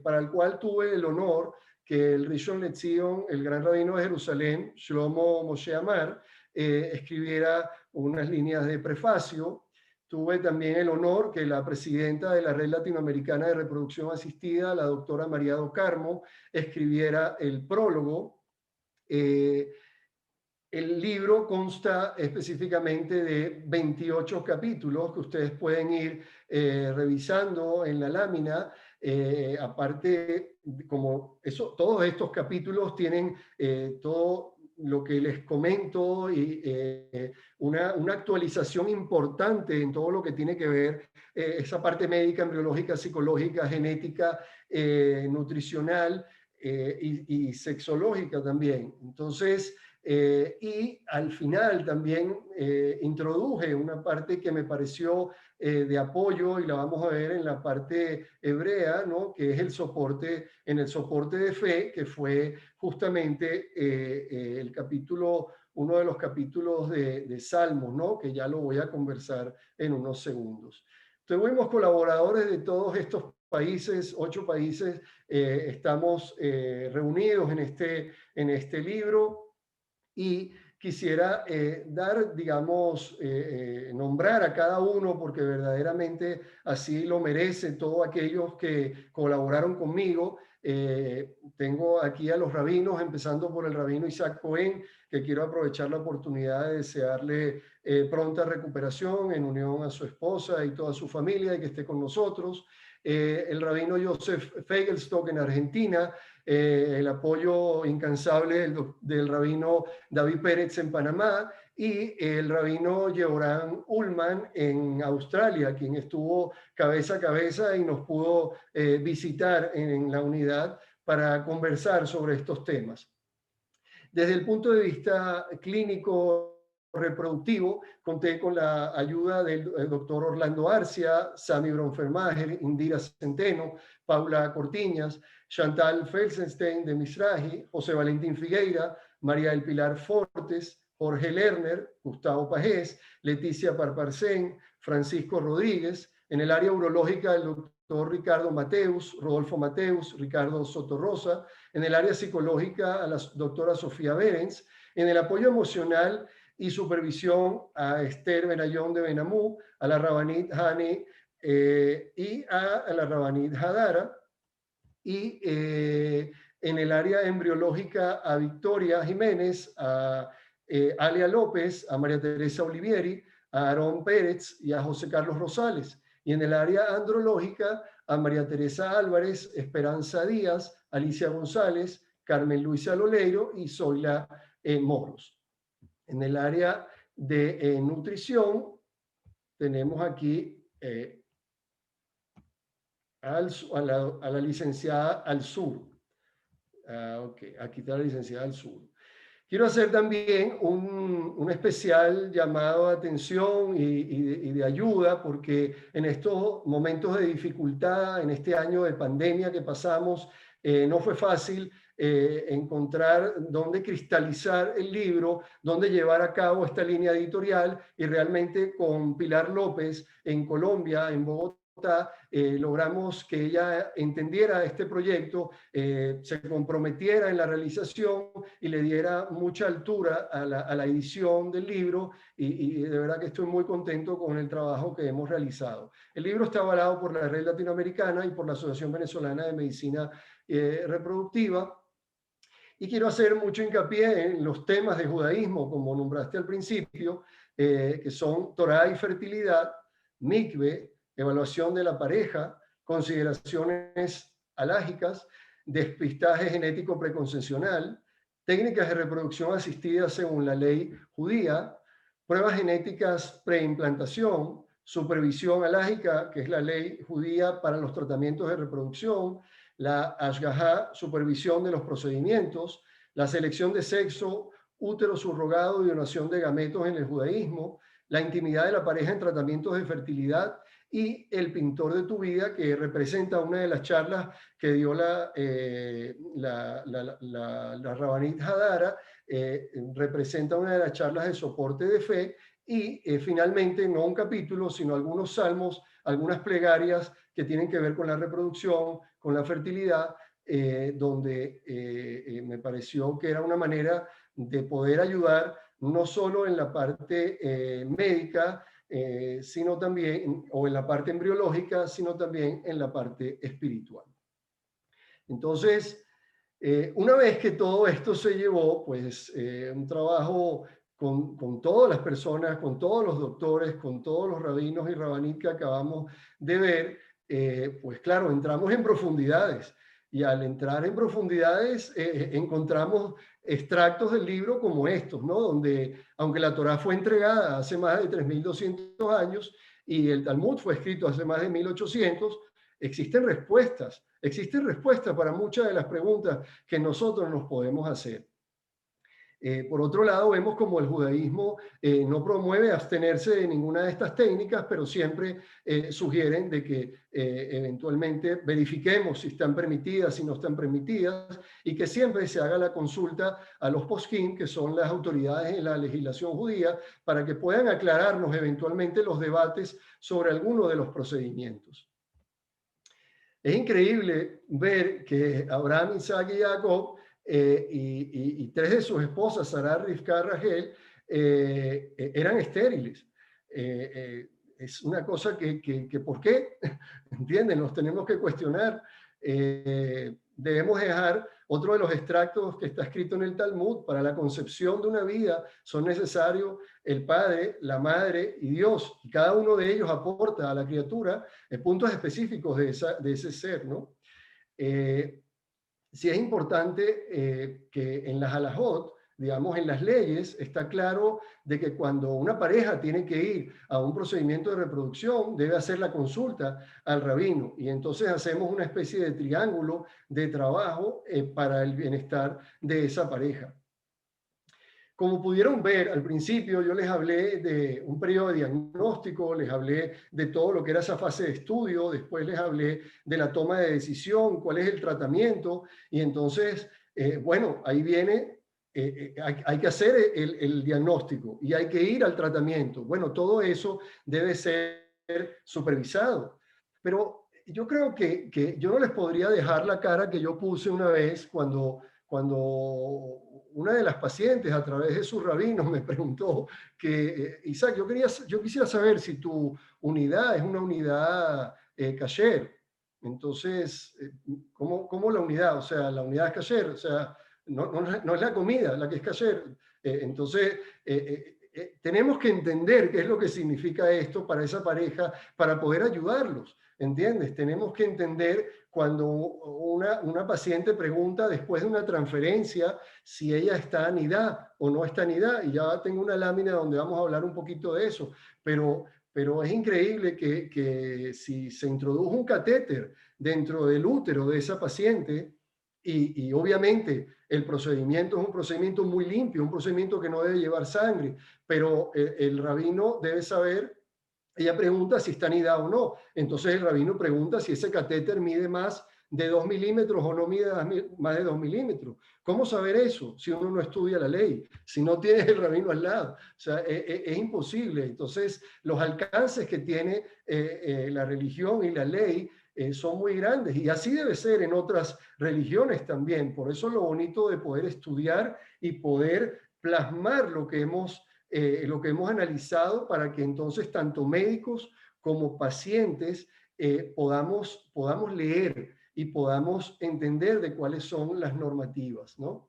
para el cual tuve el honor que el Rishon LeZion, el gran rabino de Jerusalén, Shlomo Moshe Amar, escribiera unas líneas de prefacio. Tuve también el honor que la presidenta de la Red Latinoamericana de Reproducción Asistida, la doctora María do Carmo, escribiera el prólogo. El libro consta específicamente de 28 capítulos que ustedes pueden ir revisando en la lámina. Aparte, como eso, todos estos capítulos tienen todo lo que les comento y una actualización importante en todo lo que tiene que ver esa parte médica, embriológica, psicológica, genética, nutricional, y sexológica también. Entonces, y al final también introduje una parte que me pareció de apoyo, y la vamos a ver en la parte hebrea, ¿no? Que es el soporte, en el soporte de fe, que fue justamente el capítulo, uno de los capítulos de Salmos, ¿no? Que ya lo voy a conversar en unos segundos. Tuvimos colaboradores de todos estos países, 8 países, estamos reunidos en este libro. Y quisiera dar, digamos, nombrar a cada uno porque verdaderamente así lo merece todos aquellos que colaboraron conmigo. Tengo aquí a los rabinos, empezando por el rabino Isaac Cohen, que quiero aprovechar la oportunidad de desearle pronta recuperación en unión a su esposa y toda su familia y que esté con nosotros. El rabino Joseph Fegelstock en Argentina, el apoyo incansable del rabino David Pérez en Panamá y el rabino Yehoram Ullman en Australia, quien estuvo cabeza a cabeza y nos pudo visitar en la unidad para conversar sobre estos temas. Desde el punto de vista clínico reproductivo, conté con la ayuda del doctor Orlando Arcia, Sami Bronfermacher, Indira Centeno, Paula Cortiñas, Chantal Felsenstein de Misraji, José Valentín Figueira, María del Pilar Fortes, Jorge Lerner, Gustavo Pajés, Leticia Parparcén, Francisco Rodríguez. En el área urológica, el doctor Ricardo Mateus, Rodolfo Mateus, Ricardo Sotorrosa. En el área psicológica, a la doctora Sofía Berens. En el apoyo emocional y supervisión, a Esther Benayón de Benamú, a la Rabanit Hani y a la Rabanit Hadara. Y en el área embriológica, a Victoria Jiménez, a Alia López, a María Teresa Olivieri, a Aarón Pérez y a José Carlos Rosales. Y en el área andrológica, a María Teresa Álvarez, Esperanza Díaz, Alicia González, Carmen Luisa Loleiro y Zoila Moros. En el área de nutrición, tenemos aquí a la licenciada Al-Sur. Okay, aquí está la licenciada Al-Sur. Quiero hacer también un especial llamado de atención y de ayuda, porque en estos momentos de dificultad, en este año de pandemia que pasamos, no fue fácil encontrar dónde cristalizar el libro, dónde llevar a cabo esta línea editorial, y realmente con Pilar López en Colombia, en Bogotá, logramos que ella entendiera este proyecto, se comprometiera en la realización y le diera mucha altura a la edición del libro, y de verdad que estoy muy contento con el trabajo que hemos realizado. El libro está avalado por la Red Latinoamericana y por la Asociación Venezolana de Medicina Reproductiva. Y quiero hacer mucho hincapié en los temas de judaísmo, como nombraste al principio, que son Torá y fertilidad, mikve, evaluación de la pareja, consideraciones alágicas, despistaje genético preconcepcional, técnicas de reproducción asistida según la ley judía, pruebas genéticas preimplantación, supervisión alágica, que es la ley judía para los tratamientos de reproducción, la ashgahá, supervisión de los procedimientos, la selección de sexo, útero subrogado y donación de gametos en el judaísmo, la intimidad de la pareja en tratamientos de fertilidad, y El pintor de tu vida, que representa una de las charlas que dio la Rabanit Hadara, representa una de las charlas de soporte de fe, y finalmente no un capítulo, sino algunos salmos, algunas plegarias que tienen que ver con la reproducción, con la fertilidad, donde me pareció que era una manera de poder ayudar no solo en la parte médica, sino también, o en la parte embriológica, sino también en la parte espiritual. Entonces, una vez que todo esto se llevó, pues un trabajo con todas las personas, con todos los doctores, con todos los rabinos y rabanit que acabamos de ver, pues claro, entramos en profundidades. Y al entrar en profundidades, encontramos extractos del libro como estos, ¿no? Donde, aunque la Torá fue entregada hace más de 3.200 años y el Talmud fue escrito hace más de 1.800, existen respuestas para muchas de las preguntas que nosotros nos podemos hacer. Por otro lado, vemos como el judaísmo no promueve abstenerse de ninguna de estas técnicas, pero siempre sugieren de que eventualmente verifiquemos si están permitidas, si no están permitidas, y que siempre se haga la consulta a los poskim, que son las autoridades en la legislación judía, para que puedan aclararnos eventualmente los debates sobre alguno de los procedimientos. Es increíble ver que Abraham, Isaac y Jacob y tres de sus esposas, Sarai, Rivka, Rachel, eran estériles. Es una cosa que ¿por qué? ¿Entienden? Nos tenemos que cuestionar. Debemos dejar otro de los extractos que está escrito en el Talmud: para la concepción de una vida son necesarios el padre, la madre y Dios, y cada uno de ellos aporta a la criatura puntos específicos de ese ser, ¿no? Sí es importante que en las halajot, digamos, en las leyes, está claro de que cuando una pareja tiene que ir a un procedimiento de reproducción, debe hacer la consulta al rabino, y entonces hacemos una especie de triángulo de trabajo para el bienestar de esa pareja. Como pudieron ver al principio, yo les hablé de un periodo de diagnóstico, les hablé de todo lo que era esa fase de estudio, después les hablé de la toma de decisión, cuál es el tratamiento, y entonces, bueno, ahí viene, hay que hacer el diagnóstico y hay que ir al tratamiento. Bueno, todo eso debe ser supervisado. Pero yo creo que yo no les podría dejar la cara que yo puse una vez cuando una de las pacientes, a través de sus rabinos, me preguntó que, Isaac, yo quisiera saber si tu unidad es una unidad kasher. Entonces, ¿cómo la unidad? O sea, la unidad es kasher, o sea, no es la comida la que es kasher. Entonces, tenemos que entender qué es lo que significa esto para esa pareja, para poder ayudarlos, ¿entiendes? Tenemos que entender cuando una paciente pregunta después de una transferencia si ella está anidada o no está anidada, y ya tengo una lámina donde vamos a hablar un poquito de eso, pero es increíble que si se introdujo un catéter dentro del útero de esa paciente, y obviamente el procedimiento es un procedimiento muy limpio, un procedimiento que no debe llevar sangre, pero el rabino debe saber. Ella pregunta si está anidada o no. Entonces el rabino pregunta si ese catéter mide más de 2 milímetros o no mide más de 2 milímetros. ¿Cómo saber eso si uno no estudia la ley? Si no tienes el rabino al lado. O sea, es imposible. Entonces, los alcances que tiene la religión y la ley son muy grandes. Y así debe ser en otras religiones también. Por eso lo bonito de poder estudiar y poder plasmar lo que hemos analizado, para que entonces tanto médicos como pacientes podamos leer y podamos entender de cuáles son las normativas, ¿no?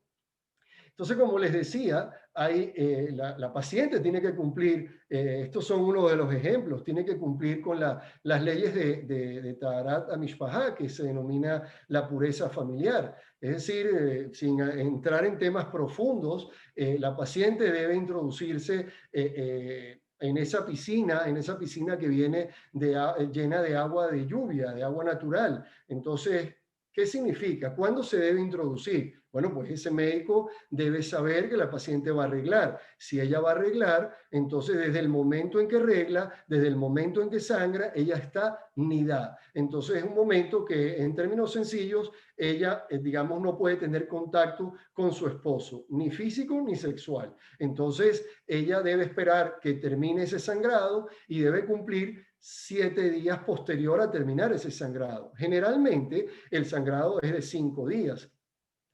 Entonces, como les decía, la paciente tiene que cumplir, estos son uno de los ejemplos, tiene que cumplir con las leyes de Taharat HaMishpahá, que se denomina la pureza familiar. Es decir, sin entrar en temas profundos, la paciente debe introducirse en esa piscina que viene llena de agua de lluvia, de agua natural. Entonces, ¿qué significa? ¿Cuándo se debe introducir? Bueno, pues ese médico debe saber que la paciente va a arreglar. Si ella va a arreglar, entonces desde el momento en que arregla, desde el momento en que sangra, ella está nidá. Entonces es un momento que, en términos sencillos, ella, digamos, no puede tener contacto con su esposo, ni físico ni sexual. Entonces ella debe esperar que termine ese sangrado y debe cumplir 7 días posterior a terminar ese sangrado. Generalmente el sangrado es de 5 días.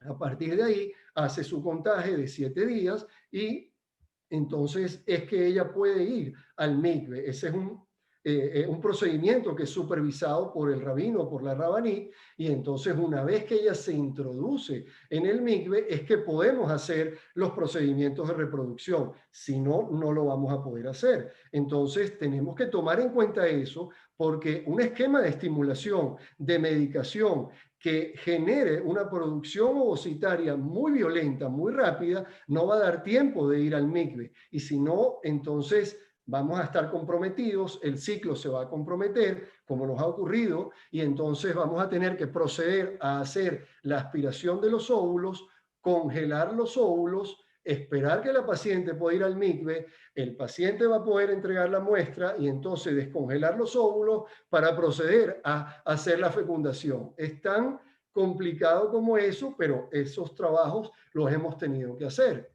A partir de ahí hace su contaje de 7 días y entonces es que ella puede ir al mikve. Ese es un procedimiento que es supervisado por el rabino, por la rabaní, y entonces una vez que ella se introduce en el mikve es que podemos hacer los procedimientos de reproducción. Si no, no lo vamos a poder hacer. Entonces tenemos que tomar en cuenta eso, porque un esquema de estimulación, de medicación, que genere una producción ovocitaria muy violenta, muy rápida, no va a dar tiempo de ir al mikve. Y si no, entonces vamos a estar comprometidos, el ciclo se va a comprometer, como nos ha ocurrido, y entonces vamos a tener que proceder a hacer la aspiración de los óvulos, congelar los óvulos, esperar que la paciente pueda ir al MICVE, el paciente va a poder entregar la muestra y entonces descongelar los óvulos para proceder a hacer la fecundación. Es tan complicado como eso, pero esos trabajos los hemos tenido que hacer.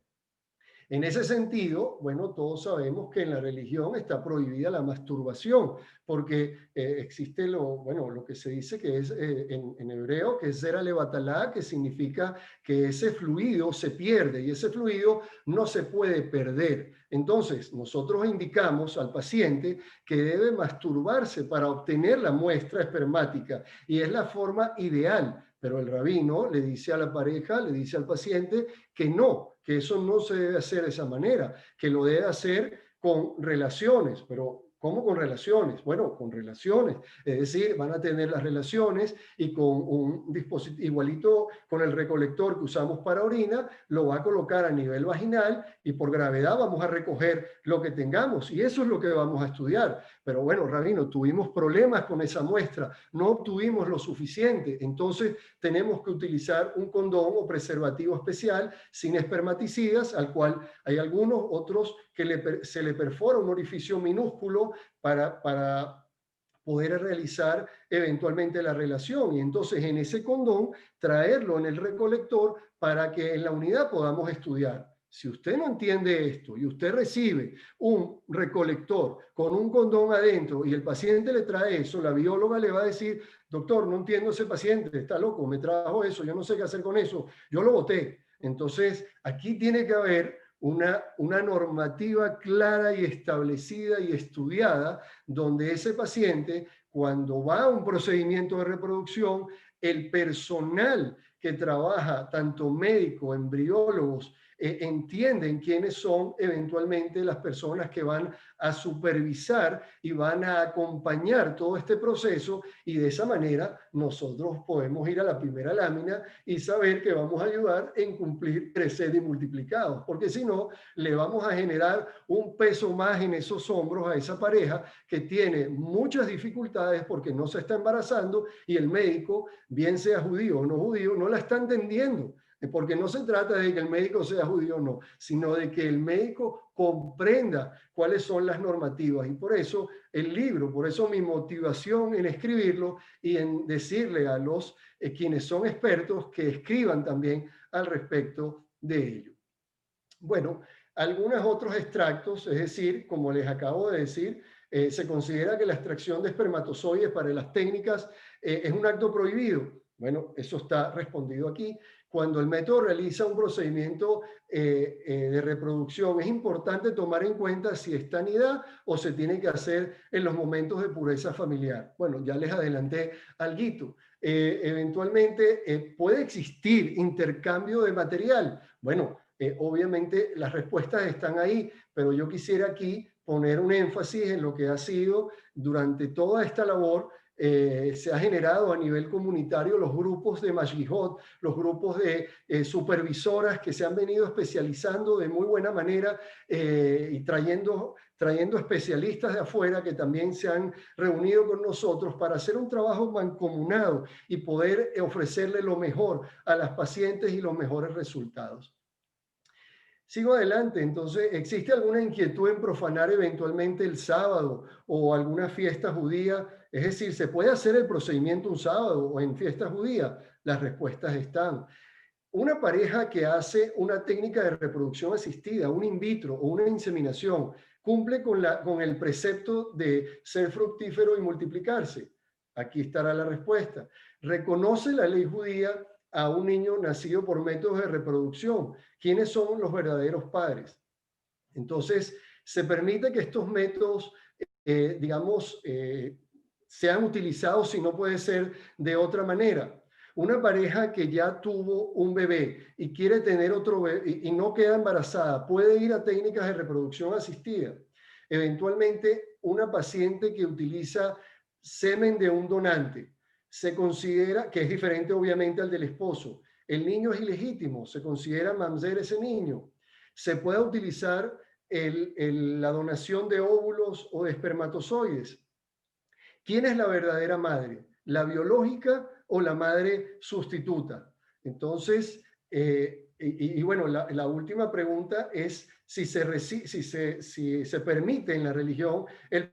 En ese sentido, bueno, todos sabemos que en la religión está prohibida la masturbación, porque existe lo que se dice que es en hebreo, que es zera levatalá, que significa que ese fluido se pierde y ese fluido no se puede perder. Entonces, nosotros indicamos al paciente que debe masturbarse para obtener la muestra espermática y es la forma ideal. Pero el rabino le dice a la pareja, le dice al paciente que no, que eso no se debe hacer de esa manera, que lo debe hacer con relaciones, pero ¿cómo con relaciones? Bueno, con relaciones, es decir, van a tener las relaciones y con un dispositivo igualito con el recolector que usamos para orina, lo va a colocar a nivel vaginal y por gravedad vamos a recoger lo que tengamos y eso es lo que vamos a estudiar. Pero bueno, rabino, tuvimos problemas con esa muestra, no obtuvimos lo suficiente, entonces tenemos que utilizar un condón o preservativo especial sin espermaticidas, al cual hay algunos otros que se le perfora un orificio minúsculo para poder realizar eventualmente la relación. Y entonces en ese condón traerlo en el recolector para que en la unidad podamos estudiar. Si usted no entiende esto y usted recibe un recolector con un condón adentro y el paciente le trae eso, la bióloga le va a decir, doctor, no entiendo ese paciente, está loco, me trajo eso, yo no sé qué hacer con eso, yo lo boté. Entonces, aquí tiene que haber una normativa clara y establecida y estudiada donde ese paciente, cuando va a un procedimiento de reproducción, el personal que trabaja, tanto médico, embriólogos, entienden quiénes son eventualmente las personas que van a supervisar y van a acompañar todo este proceso y de esa manera nosotros podemos ir a la primera lámina y saber que vamos a ayudar en cumplir, crecer y multiplicados, porque si no, le vamos a generar un peso más en esos hombros a esa pareja que tiene muchas dificultades porque no se está embarazando y el médico, bien sea judío o no judío, no la está entendiendo. Porque no se trata de que el médico sea judío o no, sino de que el médico comprenda cuáles son las normativas. Y por eso el libro, por eso mi motivación en escribirlo y en decirle a los quienes son expertos que escriban también al respecto de ello. Bueno, algunos otros extractos, es decir, como les acabo de decir, se considera que la extracción de espermatozoides para las técnicas es un acto prohibido. Bueno, eso está respondido aquí. Cuando el método realiza un procedimiento de reproducción, es importante tomar en cuenta si es sanidad o se tiene que hacer en los momentos de pureza familiar. Bueno, ya les adelanté alguito. Eventualmente puede existir intercambio de material. Bueno, obviamente las respuestas están ahí, pero yo quisiera aquí poner un énfasis en lo que ha sido durante toda esta labor. Se ha generado a nivel comunitario los grupos de Mashgihot, los grupos de supervisoras que se han venido especializando de muy buena manera y trayendo especialistas de afuera que también se han reunido con nosotros para hacer un trabajo mancomunado y poder ofrecerle lo mejor a las pacientes y los mejores resultados. Sigo adelante, entonces, ¿existe alguna inquietud en profanar eventualmente el sábado o alguna fiesta judía? Es decir, ¿se puede hacer el procedimiento un sábado o en fiesta judía? Las respuestas están. Una pareja que hace una técnica de reproducción asistida, un in vitro o una inseminación, cumple con el precepto de ser fructífero y multiplicarse. Aquí estará la respuesta. Reconoce la ley judía a un niño nacido por métodos de reproducción. ¿Quiénes son los verdaderos padres? Entonces, se permite que estos métodos, sean utilizados si no puede ser de otra manera. Una pareja que ya tuvo un bebé y quiere tener otro bebé y no queda embarazada, puede ir a técnicas de reproducción asistida. Eventualmente, una paciente que utiliza semen de un donante se considera que es diferente obviamente al del esposo. El niño es ilegítimo, se considera mamzer ese niño. Se puede utilizar la donación de óvulos o de espermatozoides. ¿Quién es la verdadera madre? ¿La biológica o la madre sustituta? Entonces, bueno, la última pregunta es si se permite en la religión el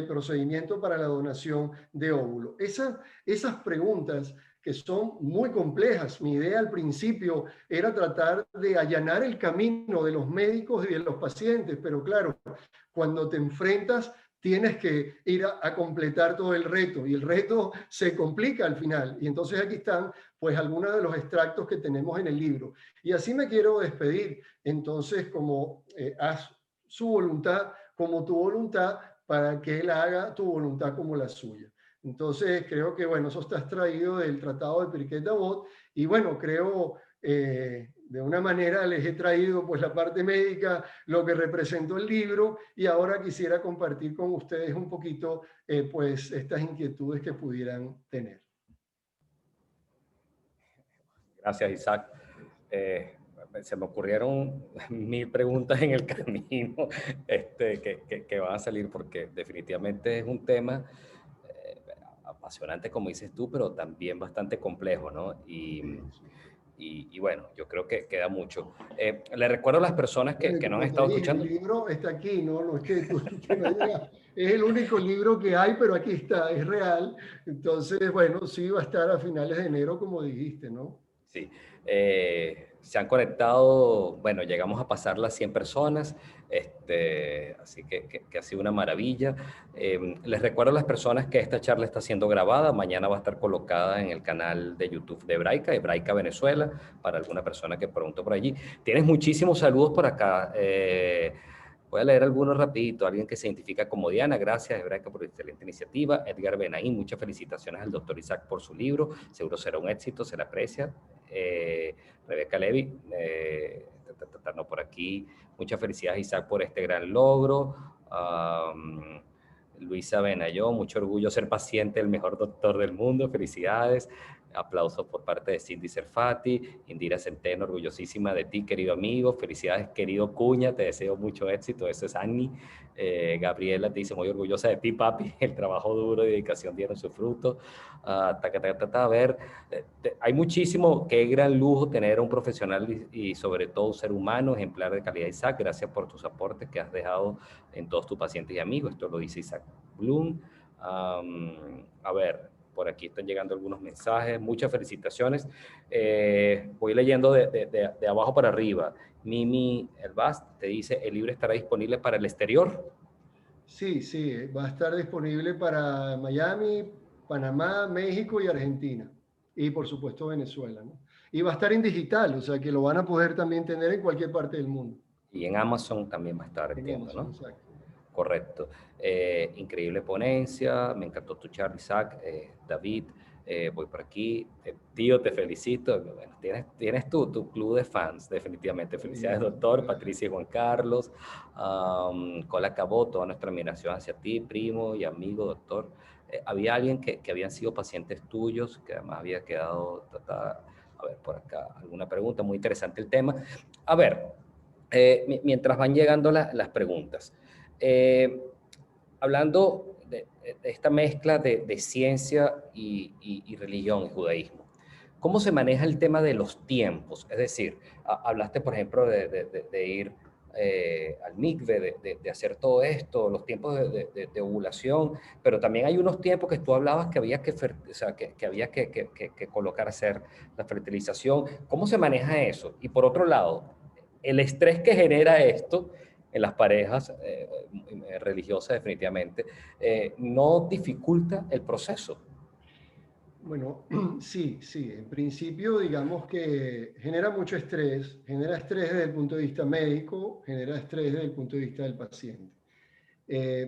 procedimiento para la donación de óvulo. Esas preguntas que son muy complejas. Mi idea al principio era tratar de allanar el camino de los médicos y de los pacientes, pero claro, cuando te enfrentas tienes que ir a completar todo el reto y el reto se complica al final. Y entonces aquí están pues algunos de los extractos que tenemos en el libro. Y así me quiero despedir. Entonces, como haz su voluntad como tu voluntad para que Él haga tu voluntad como la suya. Entonces, creo que, bueno, eso está extraído del Tratado de Pirkei Avot y, bueno, creo, de una manera les he traído pues la parte médica, lo que representó el libro y ahora quisiera compartir con ustedes un poquito pues estas inquietudes que pudieran tener. Gracias, Isaac. Se me ocurrieron 1000 preguntas en el camino que van a salir porque definitivamente es un tema apasionante, como dices tú, pero también bastante complejo, ¿no? Y bueno, yo creo que queda mucho. Le recuerdo a las personas que no han Como te estado dije, escuchando. el libro está aquí, ¿no? No es que, que no haya, es el único libro que hay, pero aquí está, es real. Entonces, bueno, sí va a estar a finales de enero, como dijiste, ¿no? Sí, se han conectado, bueno, llegamos a pasar las 100 personas, así que ha sido una maravilla. Les recuerdo a las personas que esta charla está siendo grabada, mañana va a estar colocada en el canal de YouTube de Hebraica Venezuela, para alguna persona que preguntó por allí. Tienes muchísimos saludos por acá. Voy a leer algunos rapidito. Alguien que se identifica como Diana, gracias Hebraica por la excelente iniciativa. Edgar Benaín, muchas felicitaciones al doctor Isaac por su libro. Seguro será un éxito, se le aprecia. Rebeca Levy, no por aquí. Muchas felicidades Isaac por este gran logro. Luisa Benayo, mucho orgullo ser paciente, el mejor doctor del mundo. Felicidades. Aplausos por parte de Cindy Serfati. Indira Centeno, orgullosísima de ti, querido amigo. Felicidades, querido Cuña, te deseo mucho éxito. Eso es Annie. Gabriela te dice, muy orgullosa de ti, papi. El trabajo duro y dedicación dieron su fruto. A ver, hay muchísimo. Qué gran lujo tener a un profesional y sobre todo un ser humano, ejemplar de calidad. Isaac, gracias por tus aportes que has dejado en todos tus pacientes y amigos. Esto lo dice Isaac Bloom. A ver, por aquí están llegando algunos mensajes. Muchas felicitaciones. Voy leyendo de abajo para arriba. Mimi Elbaz te dice, ¿el libro estará disponible para el exterior? Sí, sí, va a estar disponible para Miami, Panamá, México y Argentina. Y por supuesto Venezuela, ¿no? Y va a estar en digital, o sea que lo van a poder también tener en cualquier parte del mundo. Y en Amazon también va a estar, En entiendo, Amazon, ¿no? exacto. Correcto. Increíble ponencia, me encantó tu charla, Isaac. David, voy por aquí. Tío, te felicito. Bueno, tienes tu club de fans, definitivamente. Felicidades, doctor. Gracias. Patricia y Juan Carlos. Cola Cabó, toda nuestra admiración hacia ti, primo y amigo, doctor. Había alguien que habían sido pacientes tuyos, que además había quedado tratada. A ver, por acá, alguna pregunta. Muy interesante el tema. A ver, mientras van llegando las preguntas. Hablando de esta mezcla de ciencia y religión y judaísmo, ¿cómo se maneja el tema de los tiempos? Es decir, hablaste, por ejemplo, de ir al mikve, de hacer todo esto, los tiempos de ovulación, pero también hay unos tiempos que tú hablabas que había o sea, que había que colocar, hacer la fertilización. ¿Cómo se maneja eso? Y por otro lado, el estrés que genera esto en las parejas religiosas definitivamente, no dificulta el proceso. Bueno, sí, sí, en principio digamos que genera estrés desde el punto de vista médico, genera estrés desde el punto de vista del paciente.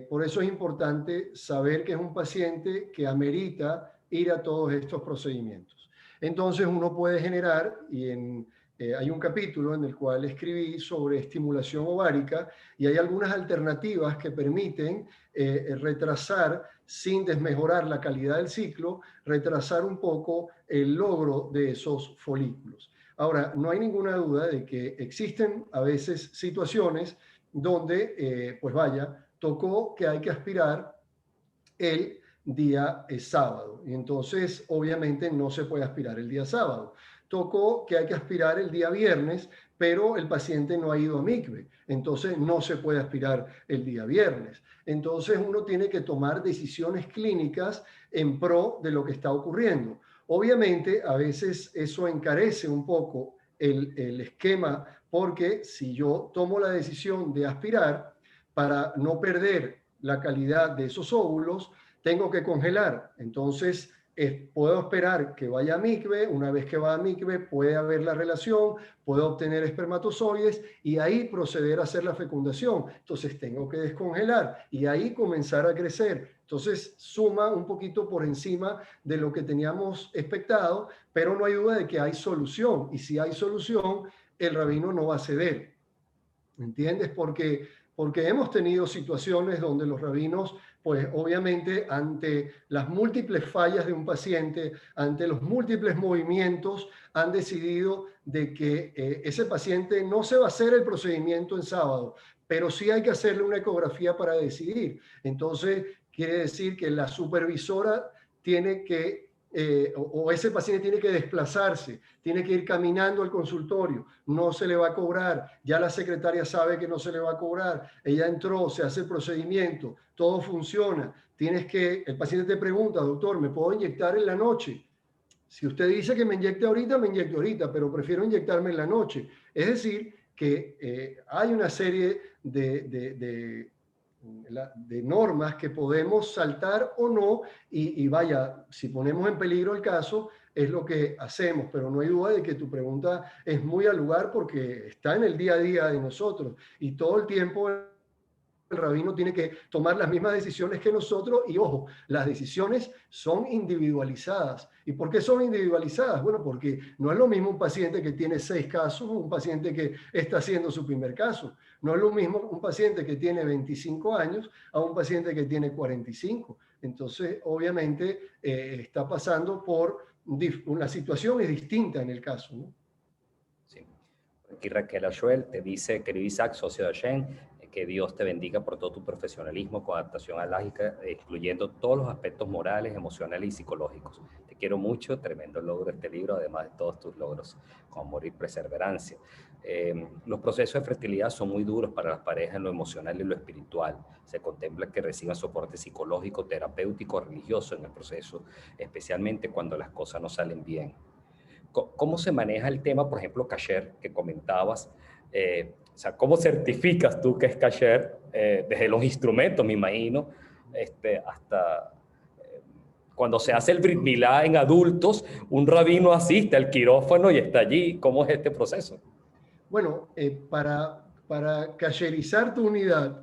Por eso es importante saber que es un paciente que amerita ir a todos estos procedimientos. Entonces uno puede generar, hay un capítulo en el cual escribí sobre estimulación ovárica y hay algunas alternativas que permiten retrasar, sin desmejorar la calidad del ciclo, retrasar un poco el logro de esos folículos. Ahora, no hay ninguna duda de que existen a veces situaciones donde, pues vaya, tocó que hay que aspirar el día sábado. Y entonces, obviamente, no se puede aspirar el día sábado. Tocó que hay que aspirar el día viernes, pero el paciente no ha ido a micve. Entonces, no se puede aspirar el día viernes. Entonces, uno tiene que tomar decisiones clínicas en pro de lo que está ocurriendo. Obviamente, a veces eso encarece un poco el esquema, porque si yo tomo la decisión de aspirar para no perder la calidad de esos óvulos, tengo que congelar. Entonces, puedo esperar que vaya a micve. Una vez que va a micve, puede haber la relación, puedo obtener espermatozoides y ahí proceder a hacer la fecundación. Entonces, tengo que descongelar y ahí comenzar a crecer. Entonces, suma un poquito por encima de lo que teníamos expectado, pero no hay duda de que hay solución. Y si hay solución, el rabino no va a ceder. ¿Me entiendes? Porque hemos tenido situaciones donde los rabinos, pues obviamente ante las múltiples fallas de un paciente, ante los múltiples movimientos, han decidido de que ese paciente no se va a hacer el procedimiento en sábado, pero sí hay que hacerle una ecografía para decidir. Entonces, quiere decir que la supervisora tiene que o ese paciente tiene que desplazarse, tiene que ir caminando al consultorio, no se le va a cobrar, ya la secretaria sabe que no se le va a cobrar, ella entró, se hace el procedimiento, todo funciona, el paciente te pregunta, doctor, ¿me puedo inyectar en la noche? Si usted dice que me inyecte ahorita, pero prefiero inyectarme en la noche. Es decir, que hay una serie de normas que podemos saltar o no, y vaya, si ponemos en peligro el caso, es lo que hacemos, pero no hay duda de que tu pregunta es muy al lugar porque está en el día a día de nosotros y todo el tiempo el rabino tiene que tomar las mismas decisiones que nosotros y ojo, las decisiones son individualizadas. ¿Y por qué son individualizadas? Bueno, porque no es lo mismo un paciente que tiene 6 casos o un paciente que está haciendo su primer caso. No es lo mismo un paciente que tiene 25 años a un paciente que tiene 45. Entonces, obviamente, está pasando por una situación es distinta en el caso, ¿no? Sí. Aquí Raquel Achuel te dice, querido Isaac, socio de Shen, que Dios te bendiga por todo tu profesionalismo con adaptación alágica, excluyendo todos los aspectos morales, emocionales y psicológicos. Te quiero mucho, tremendo logro de este libro, además de todos tus logros como amor y perseverancia. Los procesos de fertilidad son muy duros para las parejas en lo emocional y lo espiritual. Se contempla que reciban soporte psicológico, terapéutico, religioso en el proceso, especialmente cuando las cosas no salen bien. ¿Cómo se maneja el tema, por ejemplo, kasher, que comentabas? O sea, ¿cómo certificas tú que es kasher? Desde los instrumentos, me imagino, hasta cuando se hace el Brit Milá en adultos, un rabino asiste al quirófano y está allí. ¿Cómo es este proceso? Bueno, para kasherizar tu unidad,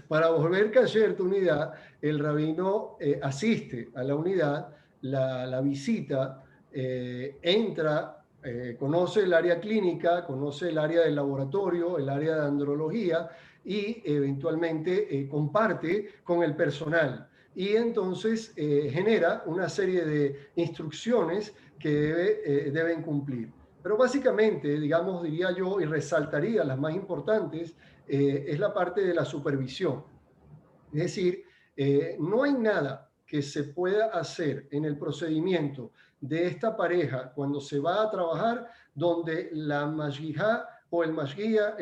para volver kasher tu unidad, el rabino asiste a la unidad, la visita, entra, conoce el área clínica, conoce el área del laboratorio, el área de andrología y eventualmente comparte con el personal. Y entonces genera una serie de instrucciones que deben cumplir. Pero básicamente, digamos, diría yo, y resaltaría las más importantes, es la parte de la supervisión. Es decir, no hay nada que se pueda hacer en el procedimiento de esta pareja cuando se va a trabajar donde la mashguijá o el mashguía,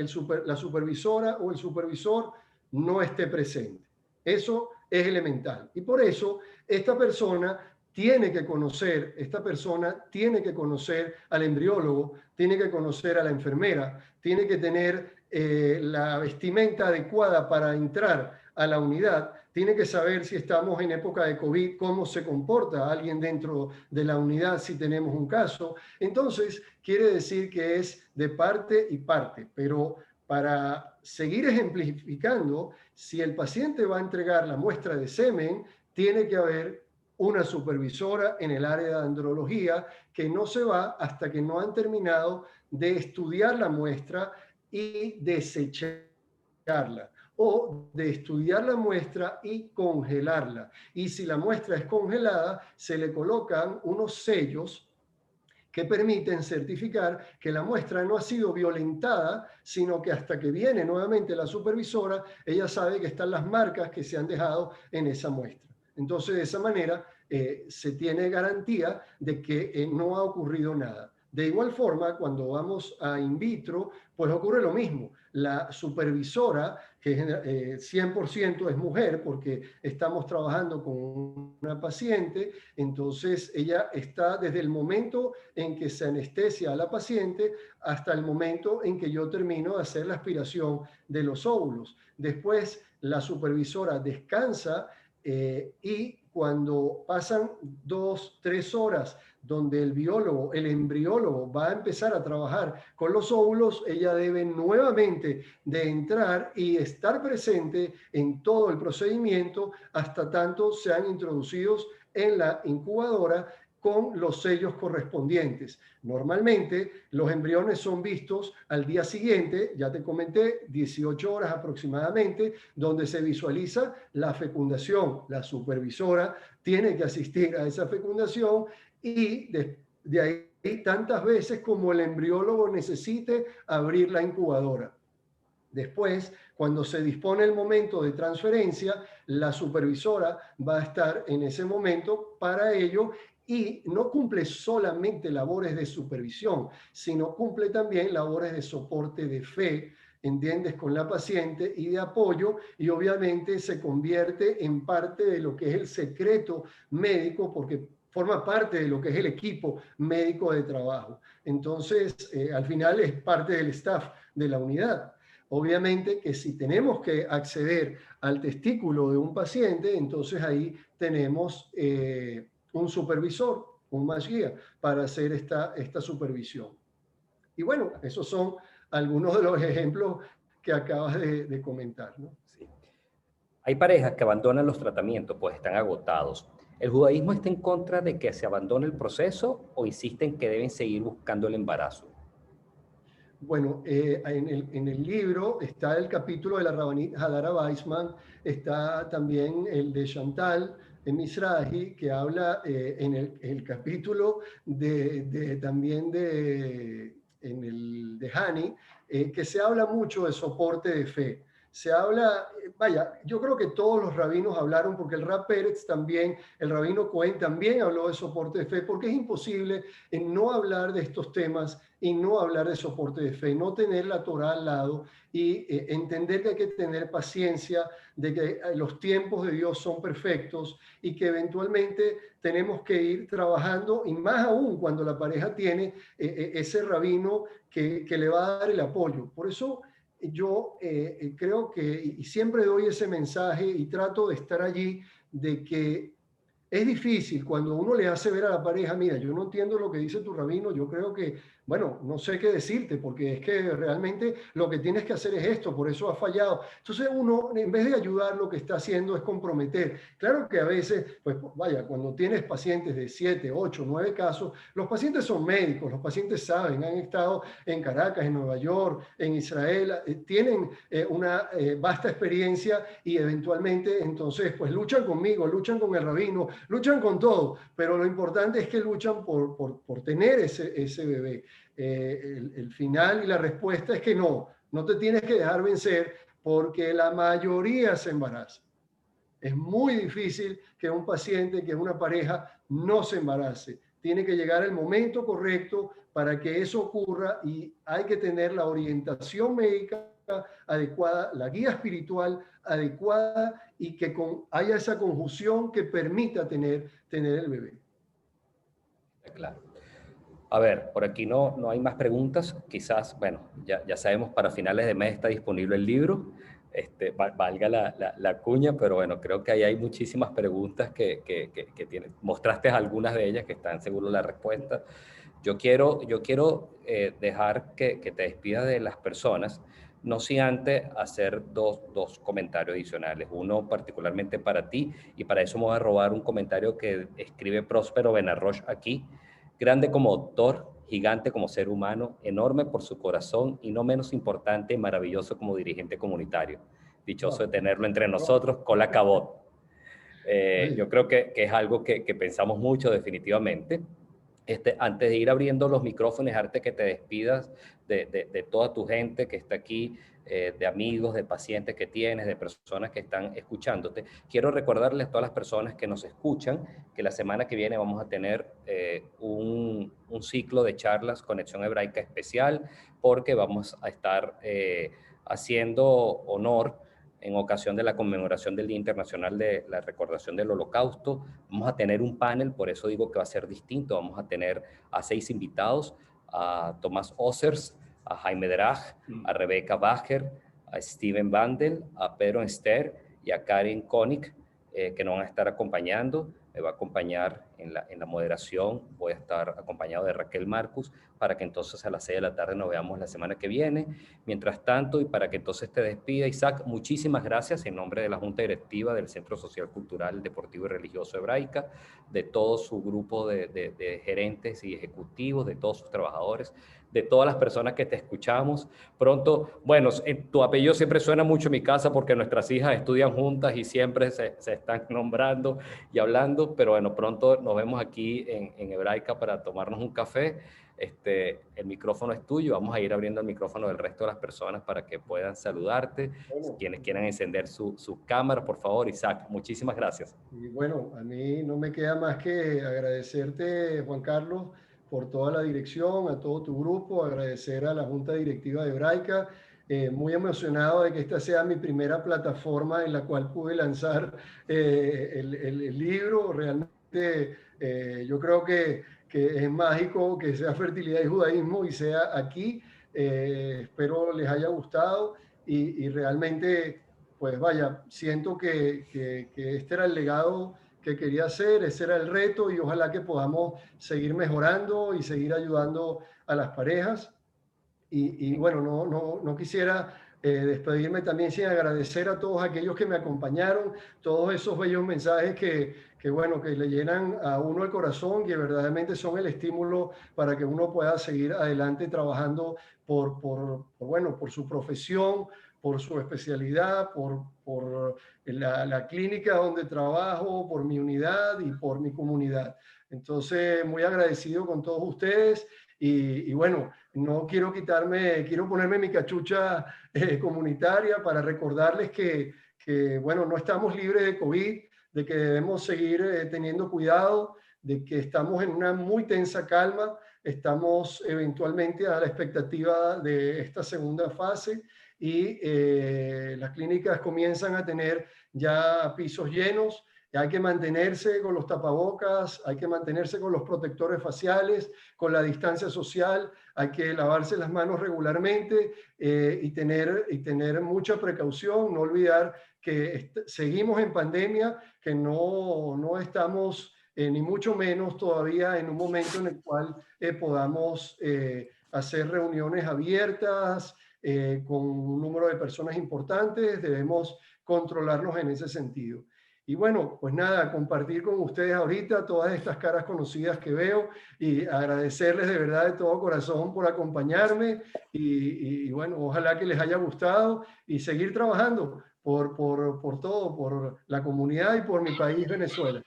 la supervisora o el supervisor no esté presente. Eso es elemental. Y por eso esta persona esta persona tiene que conocer al embriólogo, tiene que conocer a la enfermera, tiene que tener la vestimenta adecuada para entrar a la unidad, tiene que saber si estamos en época de COVID, cómo se comporta alguien dentro de la unidad si tenemos un caso. Entonces, quiere decir que es de parte y parte, pero para seguir ejemplificando, si el paciente va a entregar la muestra de semen, tiene que haber una supervisora en el área de andrología que no se va hasta que no han terminado de estudiar la muestra y desecharla, o de estudiar la muestra y congelarla. Y si la muestra es congelada, se le colocan unos sellos que permiten certificar que la muestra no ha sido violentada, sino que hasta que viene nuevamente la supervisora, ella sabe que están las marcas que se han dejado en esa muestra. Entonces, de esa manera, se tiene garantía de que no ha ocurrido nada. De igual forma, cuando vamos a in vitro, pues ocurre lo mismo. La supervisora, que 100% es mujer, porque estamos trabajando con una paciente, entonces ella está desde el momento en que se anestesia a la paciente hasta el momento en que yo termino de hacer la aspiración de los óvulos. Después, la supervisora descansa y cuando pasan 2, 3 horas donde el biólogo, el embriólogo va a empezar a trabajar con los óvulos, ella debe nuevamente de entrar y estar presente en todo el procedimiento hasta tanto sean introducidos en la incubadora con los sellos correspondientes. Normalmente los embriones son vistos al día siguiente, ya te comenté, 18 horas aproximadamente, donde se visualiza la fecundación. La supervisora tiene que asistir a esa fecundación y de ahí tantas veces como el embriólogo necesite abrir la incubadora. Después, cuando se dispone el momento de transferencia, la supervisora va a estar en ese momento para ello y no cumple solamente labores de supervisión, sino cumple también labores de soporte de fe, ¿entiendes? Con la paciente y de apoyo, y obviamente se convierte en parte de lo que es el secreto médico, porque forma parte de lo que es el equipo médico de trabajo. Entonces, al final es parte del staff de la unidad. Obviamente que si tenemos que acceder al testículo de un paciente, entonces ahí tenemos un supervisor, un más guía, para hacer esta supervisión. Y bueno, esos son algunos de los ejemplos que acabas de comentar, ¿no? Sí. Hay parejas que abandonan los tratamientos, pues están agotados. ¿El judaísmo está en contra de que se abandone el proceso o insiste en que deben seguir buscando el embarazo? Bueno, en el libro está el capítulo de la Rabbanit Hadara Weissman, está también el de Chantal Mizrahi, que habla en el capítulo también en el de Hani, que se habla mucho de soporte de fe. Se habla, vaya, yo creo que todos los rabinos hablaron, porque el Rab Pérez también, el rabino Cohen también habló de soporte de fe, porque es imposible no hablar de estos temas y no hablar de soporte de fe, no tener la Torah al lado y entender que hay que tener paciencia, de que los tiempos de Dios son perfectos y que eventualmente tenemos que ir trabajando, y más aún cuando la pareja tiene ese rabino que le va a dar el apoyo. Por eso yo creo que, y siempre doy ese mensaje y trato de estar allí, de que es difícil cuando uno le hace ver a la pareja, mira, yo no entiendo lo que dice tu rabino, yo creo que, bueno, no sé qué decirte, porque es que realmente lo que tienes que hacer es esto, por eso ha fallado. Entonces uno, en vez de ayudar, lo que está haciendo es comprometer. Claro que a veces, pues vaya, cuando tienes pacientes de 7, 8, 9 casos, los pacientes son médicos, los pacientes saben, han estado en Caracas, en Nueva York, en Israel, tienen una vasta experiencia y eventualmente entonces pues luchan conmigo, luchan con el rabino, luchan con todo, pero lo importante es que luchan por tener ese bebé. El final y la respuesta es que no te tienes que dejar vencer, porque la mayoría se embaraza. Es muy difícil que un paciente, que una pareja no se embarace. Tiene que llegar el momento correcto para que eso ocurra, y hay que tener la orientación médica adecuada, la guía espiritual adecuada, y que haya esa conjunción que permita tener el bebé. Claro. A ver, por aquí no hay más preguntas. Quizás, bueno, ya sabemos, para finales de mes está disponible el libro. Valga la cuña, pero bueno, creo que ahí hay muchísimas preguntas que tienes. Mostraste algunas de ellas que están seguros la respuesta. Yo quiero dejar que te despidas de las personas, no sin antes hacer dos comentarios adicionales. Uno particularmente para ti, y para eso me voy a robar un comentario que escribe Próspero Benarroch aquí. Grande como autor, gigante como ser humano, enorme por su corazón y no menos importante, maravilloso como dirigente comunitario. Dichoso de tenerlo entre nosotros, Cola Cabot. Yo creo que es algo que pensamos mucho definitivamente. Antes de ir abriendo los micrófonos, dejarte que te despidas de toda tu gente que está aquí, de amigos, de pacientes que tienes, de personas que están escuchándote. Quiero recordarles a todas las personas que nos escuchan que la semana que viene vamos a tener un ciclo de charlas Conexión Hebraica especial, porque vamos a estar haciendo honor en ocasión de la conmemoración del Día Internacional de la Recordación del Holocausto. Vamos a tener un panel, por eso digo que va a ser distinto. Vamos a tener a 6 invitados, a Tomás Ossers, a Jaime Drach, a Rebeca Bacher, a Steven Bandel, a Pedro Ester y a Karen Koenig, que nos van a estar acompañando. Me va a acompañar en la moderación, voy a estar acompañado de Raquel Marcus, para que entonces a las 6 de la tarde nos veamos la semana que viene. Mientras tanto, y para que entonces te despida, Isaac, muchísimas gracias en nombre de la Junta Directiva del Centro Social, Cultural, Deportivo y Religioso Hebraica, de todo su grupo de gerentes y ejecutivos, de todos sus trabajadores, de todas las personas que te escuchamos. Pronto, bueno, tu apellido siempre suena mucho en mi casa porque nuestras hijas estudian juntas y siempre se están nombrando y hablando, pero bueno, pronto nos vemos aquí en Hebraica para tomarnos un café. El micrófono es tuyo, vamos a ir abriendo el micrófono del resto de las personas para que puedan saludarte. Bueno, Quienes quieran encender su cámara, por favor. Isaac, muchísimas gracias. y bueno, a mí no me queda más que agradecerte, Juan Carlos, por toda la dirección, a todo tu grupo, agradecer a la Junta Directiva de Hebraica. Muy emocionado de que esta sea mi primera plataforma en la cual pude lanzar el libro. Realmente yo creo que es mágico que sea Fertilidad y Judaísmo y sea aquí. Espero les haya gustado y realmente, pues vaya, siento que este era el legado que quería hacer, ese era el reto y ojalá que podamos seguir mejorando y seguir ayudando a las parejas. Y bueno, no quisiera despedirme también sin agradecer a todos aquellos que me acompañaron, todos esos bellos mensajes bueno, que le llenan a uno el corazón y verdaderamente son el estímulo para que uno pueda seguir adelante trabajando bueno, por su profesión, por su especialidad, por la clínica donde trabajo, por mi unidad y por mi comunidad. Entonces, muy agradecido con todos ustedes y bueno, no quiero quiero ponerme mi cachucha comunitaria para recordarles bueno, no estamos libres de COVID, de que debemos seguir teniendo cuidado, de que estamos en una muy tensa calma, estamos eventualmente a la expectativa de esta segunda fase y las clínicas comienzan a tener ya pisos llenos. Hay que mantenerse con los tapabocas, hay que mantenerse con los protectores faciales, con la distancia social, hay que lavarse las manos regularmente y tener mucha precaución, no olvidar que seguimos en pandemia, que no estamos ni mucho menos todavía en un momento en el cual podamos hacer reuniones abiertas con un número de personas importantes, debemos controlarnos en ese sentido. Y bueno, pues nada, compartir con ustedes ahorita todas estas caras conocidas que veo y agradecerles de verdad de todo corazón por acompañarme y bueno, ojalá que les haya gustado y seguir trabajando por todo, por la comunidad y por mi país, Venezuela.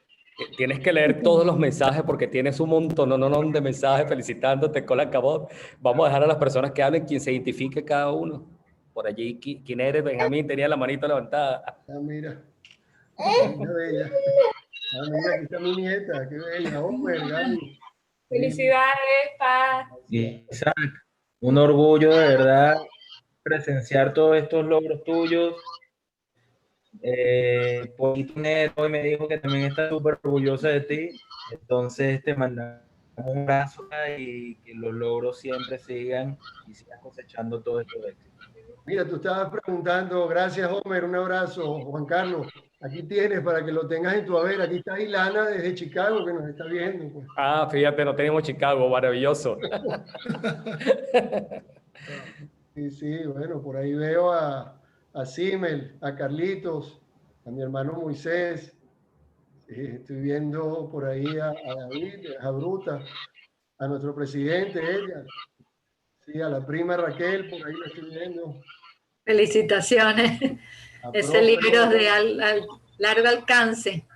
Tienes que leer todos los mensajes porque tienes un montón de mensajes felicitándote con la cabot. Vamos a dejar a las personas que hablen, quien se identifique cada uno. Por allí, ¿quién eres? Benjamín tenía la manito levantada. Ah, mira. Qué bella. Ah, mira, aquí está mi nieta, qué bella. Homer, Gaby. Felicidades, Paz. Isaac, un orgullo de verdad presenciar todos estos logros tuyos. Por internet hoy me dijo que también está súper orgullosa de ti. Entonces te mandamos un abrazo y que los logros siempre sigan y sigas cosechando todo esto de éxito. Mira, tú estabas preguntando, gracias Homer, un abrazo, Juan Carlos. Aquí tienes para que lo tengas en tu haber. Aquí está Ilana desde Chicago que nos está viendo. Pues. Ah, fíjate, no tenemos Chicago, maravilloso. Sí, bueno, por ahí veo a Simel, a Carlitos, a mi hermano Moisés. Estoy viendo por ahí a David, a Bruta, a nuestro presidente, ella. Sí, a la prima Raquel, por ahí la estoy viendo. Felicitaciones. Ese libro es de largo alcance.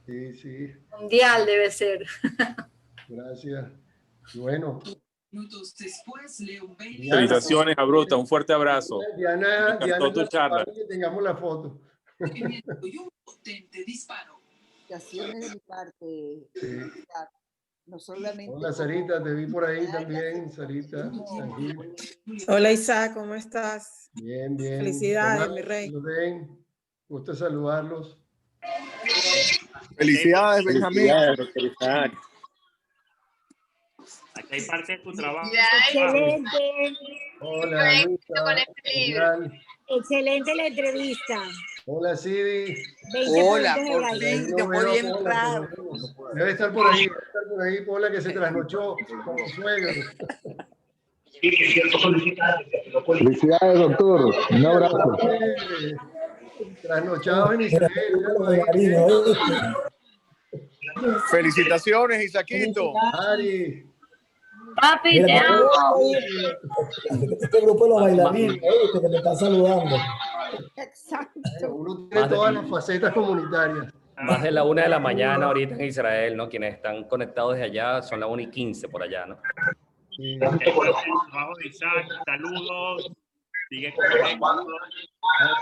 Sí, sí. Mundial debe ser. Gracias. Y bueno. Minutos después, Leo Bailey. Felicitaciones a Bruta, un fuerte abrazo. Diana, Me encantó tu charla. Que tengamos la foto. Y un potente disparo. Felicitaciones de mi parte. Sí. No solamente. Hola Sarita, te vi por ahí también, Sarita. Hola Isaac, ¿cómo estás? Bien, bien. Felicidades, Hola, mi rey. Gusto saludarlos. Felicidades, Benjamín. Felicidades. Aquí hay parte de tu trabajo. Excelente. Hola, Luisa. Excelente la entrevista. Hola, Sidi. Hola, por fin, te voy bien raro. Debe estar por ahí, Pola, que se trasnochó con su suegro. Felicidades, doctor. Un abrazo. Trasnochado en Israel. Felicitaciones, Isaquito. Ari. Papi, te amo. Este grupo de los bailarines, que te están saludando. Exacto. Uno tiene todas las facetas comunitarias. Más de la 1 de la mañana ahorita en Israel, ¿no? Quienes están conectados desde allá son las 1:15 por allá, ¿no? Sí. Trabajo de Isaac, saludos. Sigue con el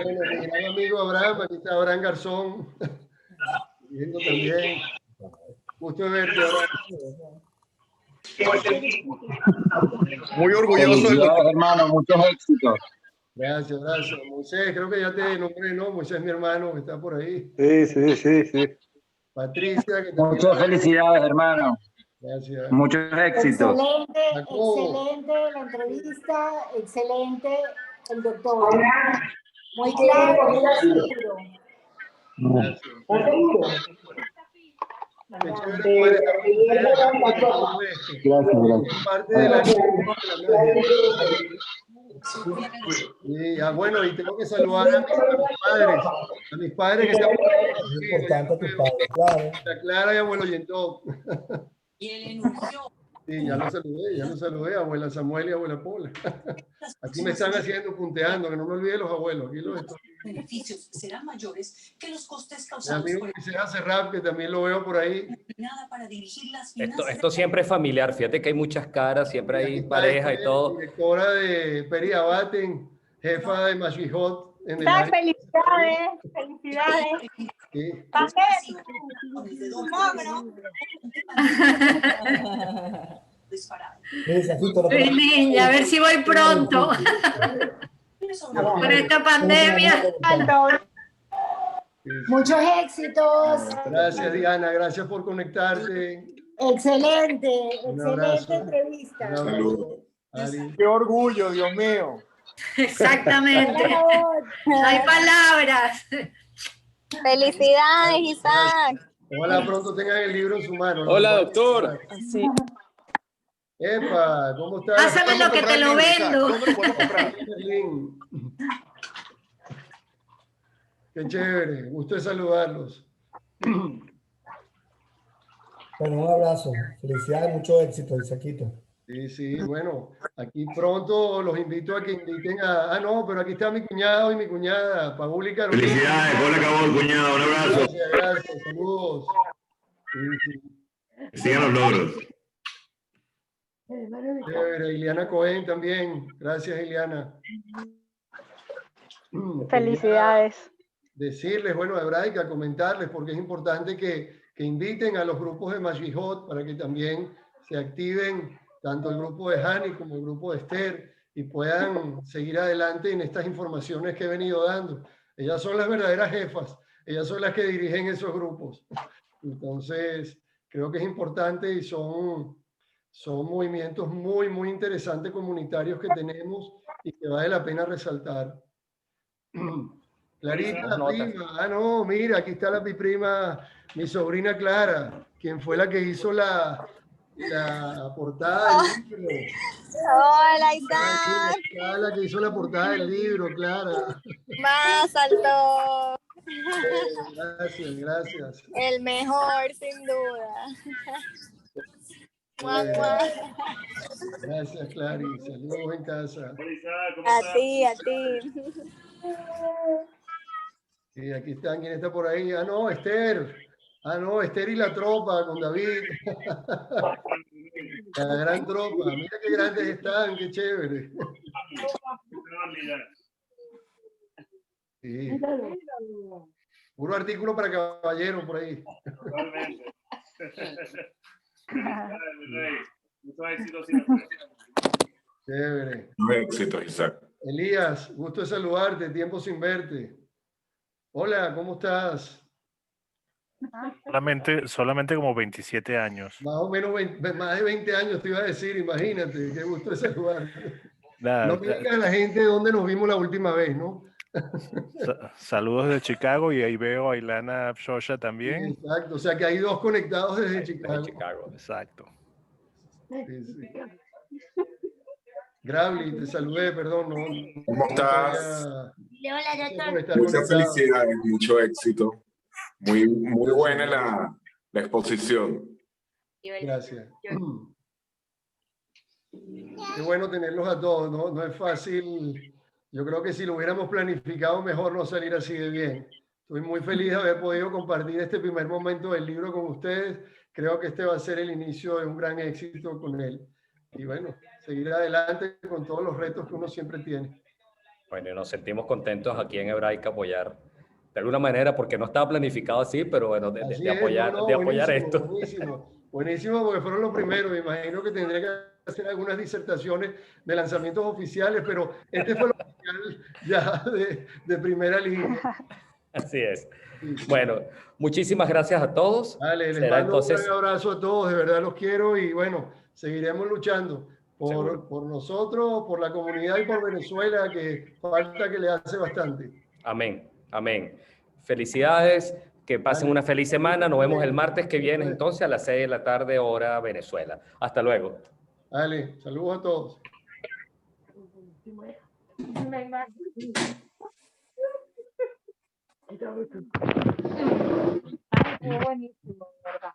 Mi gran amigo Abraham, aquí está Abraham Garzón. Viendo también. Gusto de verte, Abraham. Muy orgulloso del doctor. Hermano, muchos éxitos. Gracias. Moisés, creo que ya te nombré, ¿no? Moisés, mi hermano, que está por ahí. Sí. Patricia, que Muchas felicidades, hermano. Gracias. Muchos éxitos. Excelente la entrevista, excelente el doctor. Muy claro, muy seguro. Gracias. Qué chévere poder estar con ustedes. Gracias. Parte de la y, bueno, y tengo que saludar a mis padres que están por ahí. Es importante tus padres, claro. A Clara y abuelo Yentó. Y él enunció. Sí, ya lo saludé, abuela Samuel y abuela Pola. Aquí me están haciendo, punteando, que no me olvide los abuelos. Aquí los estoy. Beneficios serán mayores que los costes Mi causados amigo por Moisés Acerrap, que también lo veo por ahí. nada para dirigir las finanzas. Esto siempre es familiar. Fíjate que hay muchas caras, siempre hay pareja y todo. Directora de Peri Abaten, jefa de Mashihot. En el área. Felicidades. Sí. Niña, a ver si voy pronto. Por esta pandemia. Muchos éxitos. Gracias, Diana. Gracias por conectarte. Excelente abrazo. entrevista. Ari. Qué orgullo, Dios mío. Exactamente. No hay palabras. Felicidades, Isaac. Ojalá pronto tengan el libro en su mano. ¿No? Hola, doctor. Sí. Epa, ¿cómo estás? Pásame lo que te lo vendo. ¿Dónde lo podemos comprar? Berlín. Qué chévere. Gusto de saludarlos. Bueno, un abrazo. Felicidades, mucho éxito, Isaquito. Sí, bueno, aquí pronto los invito a que inviten a... Ah, no, pero aquí está mi cuñado y mi cuñada, Paul y Carolina. Felicidades, hola, Cabol, cuñado, un abrazo. Gracias, saludos. Sí. Sigan los logros. Chévere, Ileana Cohen también. Gracias, Ileana. Felicidades. Decirles, bueno, hebraica, comentarles, porque es importante que inviten a los grupos de Mashihot para que también se activen tanto el grupo de Hani como el grupo de Esther y puedan seguir adelante en estas informaciones que he venido dando. Ellas son las verdaderas jefas, ellas son las que dirigen esos grupos. Entonces, creo que es importante y son movimientos muy, muy interesantes comunitarios que tenemos y que vale la pena resaltar. Clarita, la prima. Ah, no, mira, aquí está mi prima, mi sobrina Clara, quien fue la que hizo la portada del libro. Hola, Isaac. La que hizo la portada del libro, Clara. Más alto. Gracias. El mejor, sin duda. Gracias, Clary. Saludos en casa. A ti. Sí, aquí están. ¿Quién está por ahí? Ah, no, Esther. Ah, no, Esther y la tropa con David. La gran tropa. Mira qué grandes están, qué chévere. Sí. Puro artículo para caballero por ahí. Totalmente. Mucho éxito siempre. Chévere. Éxito, Isaac. Elías, gusto de saludarte, tiempo sin verte. Hola, ¿cómo estás? Solamente como 27 años. Más o menos más de 20 años te iba a decir, imagínate, qué gusto de saludarte. Nada, No me digas a la gente dónde nos vimos la última vez, ¿no? saludos de Chicago y ahí veo a Ilana Shosha también. Exacto, o sea que hay dos conectados desde Chicago. Exacto. Sí, sí. Gravly, te saludé, perdón. No, ¿Cómo estás? Hola, doctor. Muchas felicidades, mucho éxito. Muy buena la exposición. Gracias. Qué bueno tenerlos a todos, ¿no? No es fácil. Yo creo que si lo hubiéramos planificado mejor no salir así de bien. Estoy muy feliz de haber podido compartir este primer momento del libro con ustedes. Creo que este va a ser el inicio de un gran éxito con él. Y bueno, seguir adelante con todos los retos que uno siempre tiene. Bueno, y nos sentimos contentos aquí en Hebraica apoyar de alguna manera, porque no estaba planificado así, pero bueno, de apoyar, no, de apoyar buenísimo, esto. Buenísimo, buenísimo, porque fueron los primeros. Me imagino que tendría que hacer algunas disertaciones de lanzamientos oficiales, pero este fue lo oficial ya de primera línea. Así es. Bueno, muchísimas gracias a todos. Vale, les Será mando entonces... un gran abrazo a todos, de verdad los quiero y bueno, seguiremos luchando por nosotros, por la comunidad y por Venezuela, que falta que le hace bastante. Amén, amén. Felicidades, que pasen una feliz semana. Nos vemos el martes que viene entonces a las 6 de la tarde, hora Venezuela. Hasta luego. Dale, saludos a todos. Qué buenísimo, ¿verdad?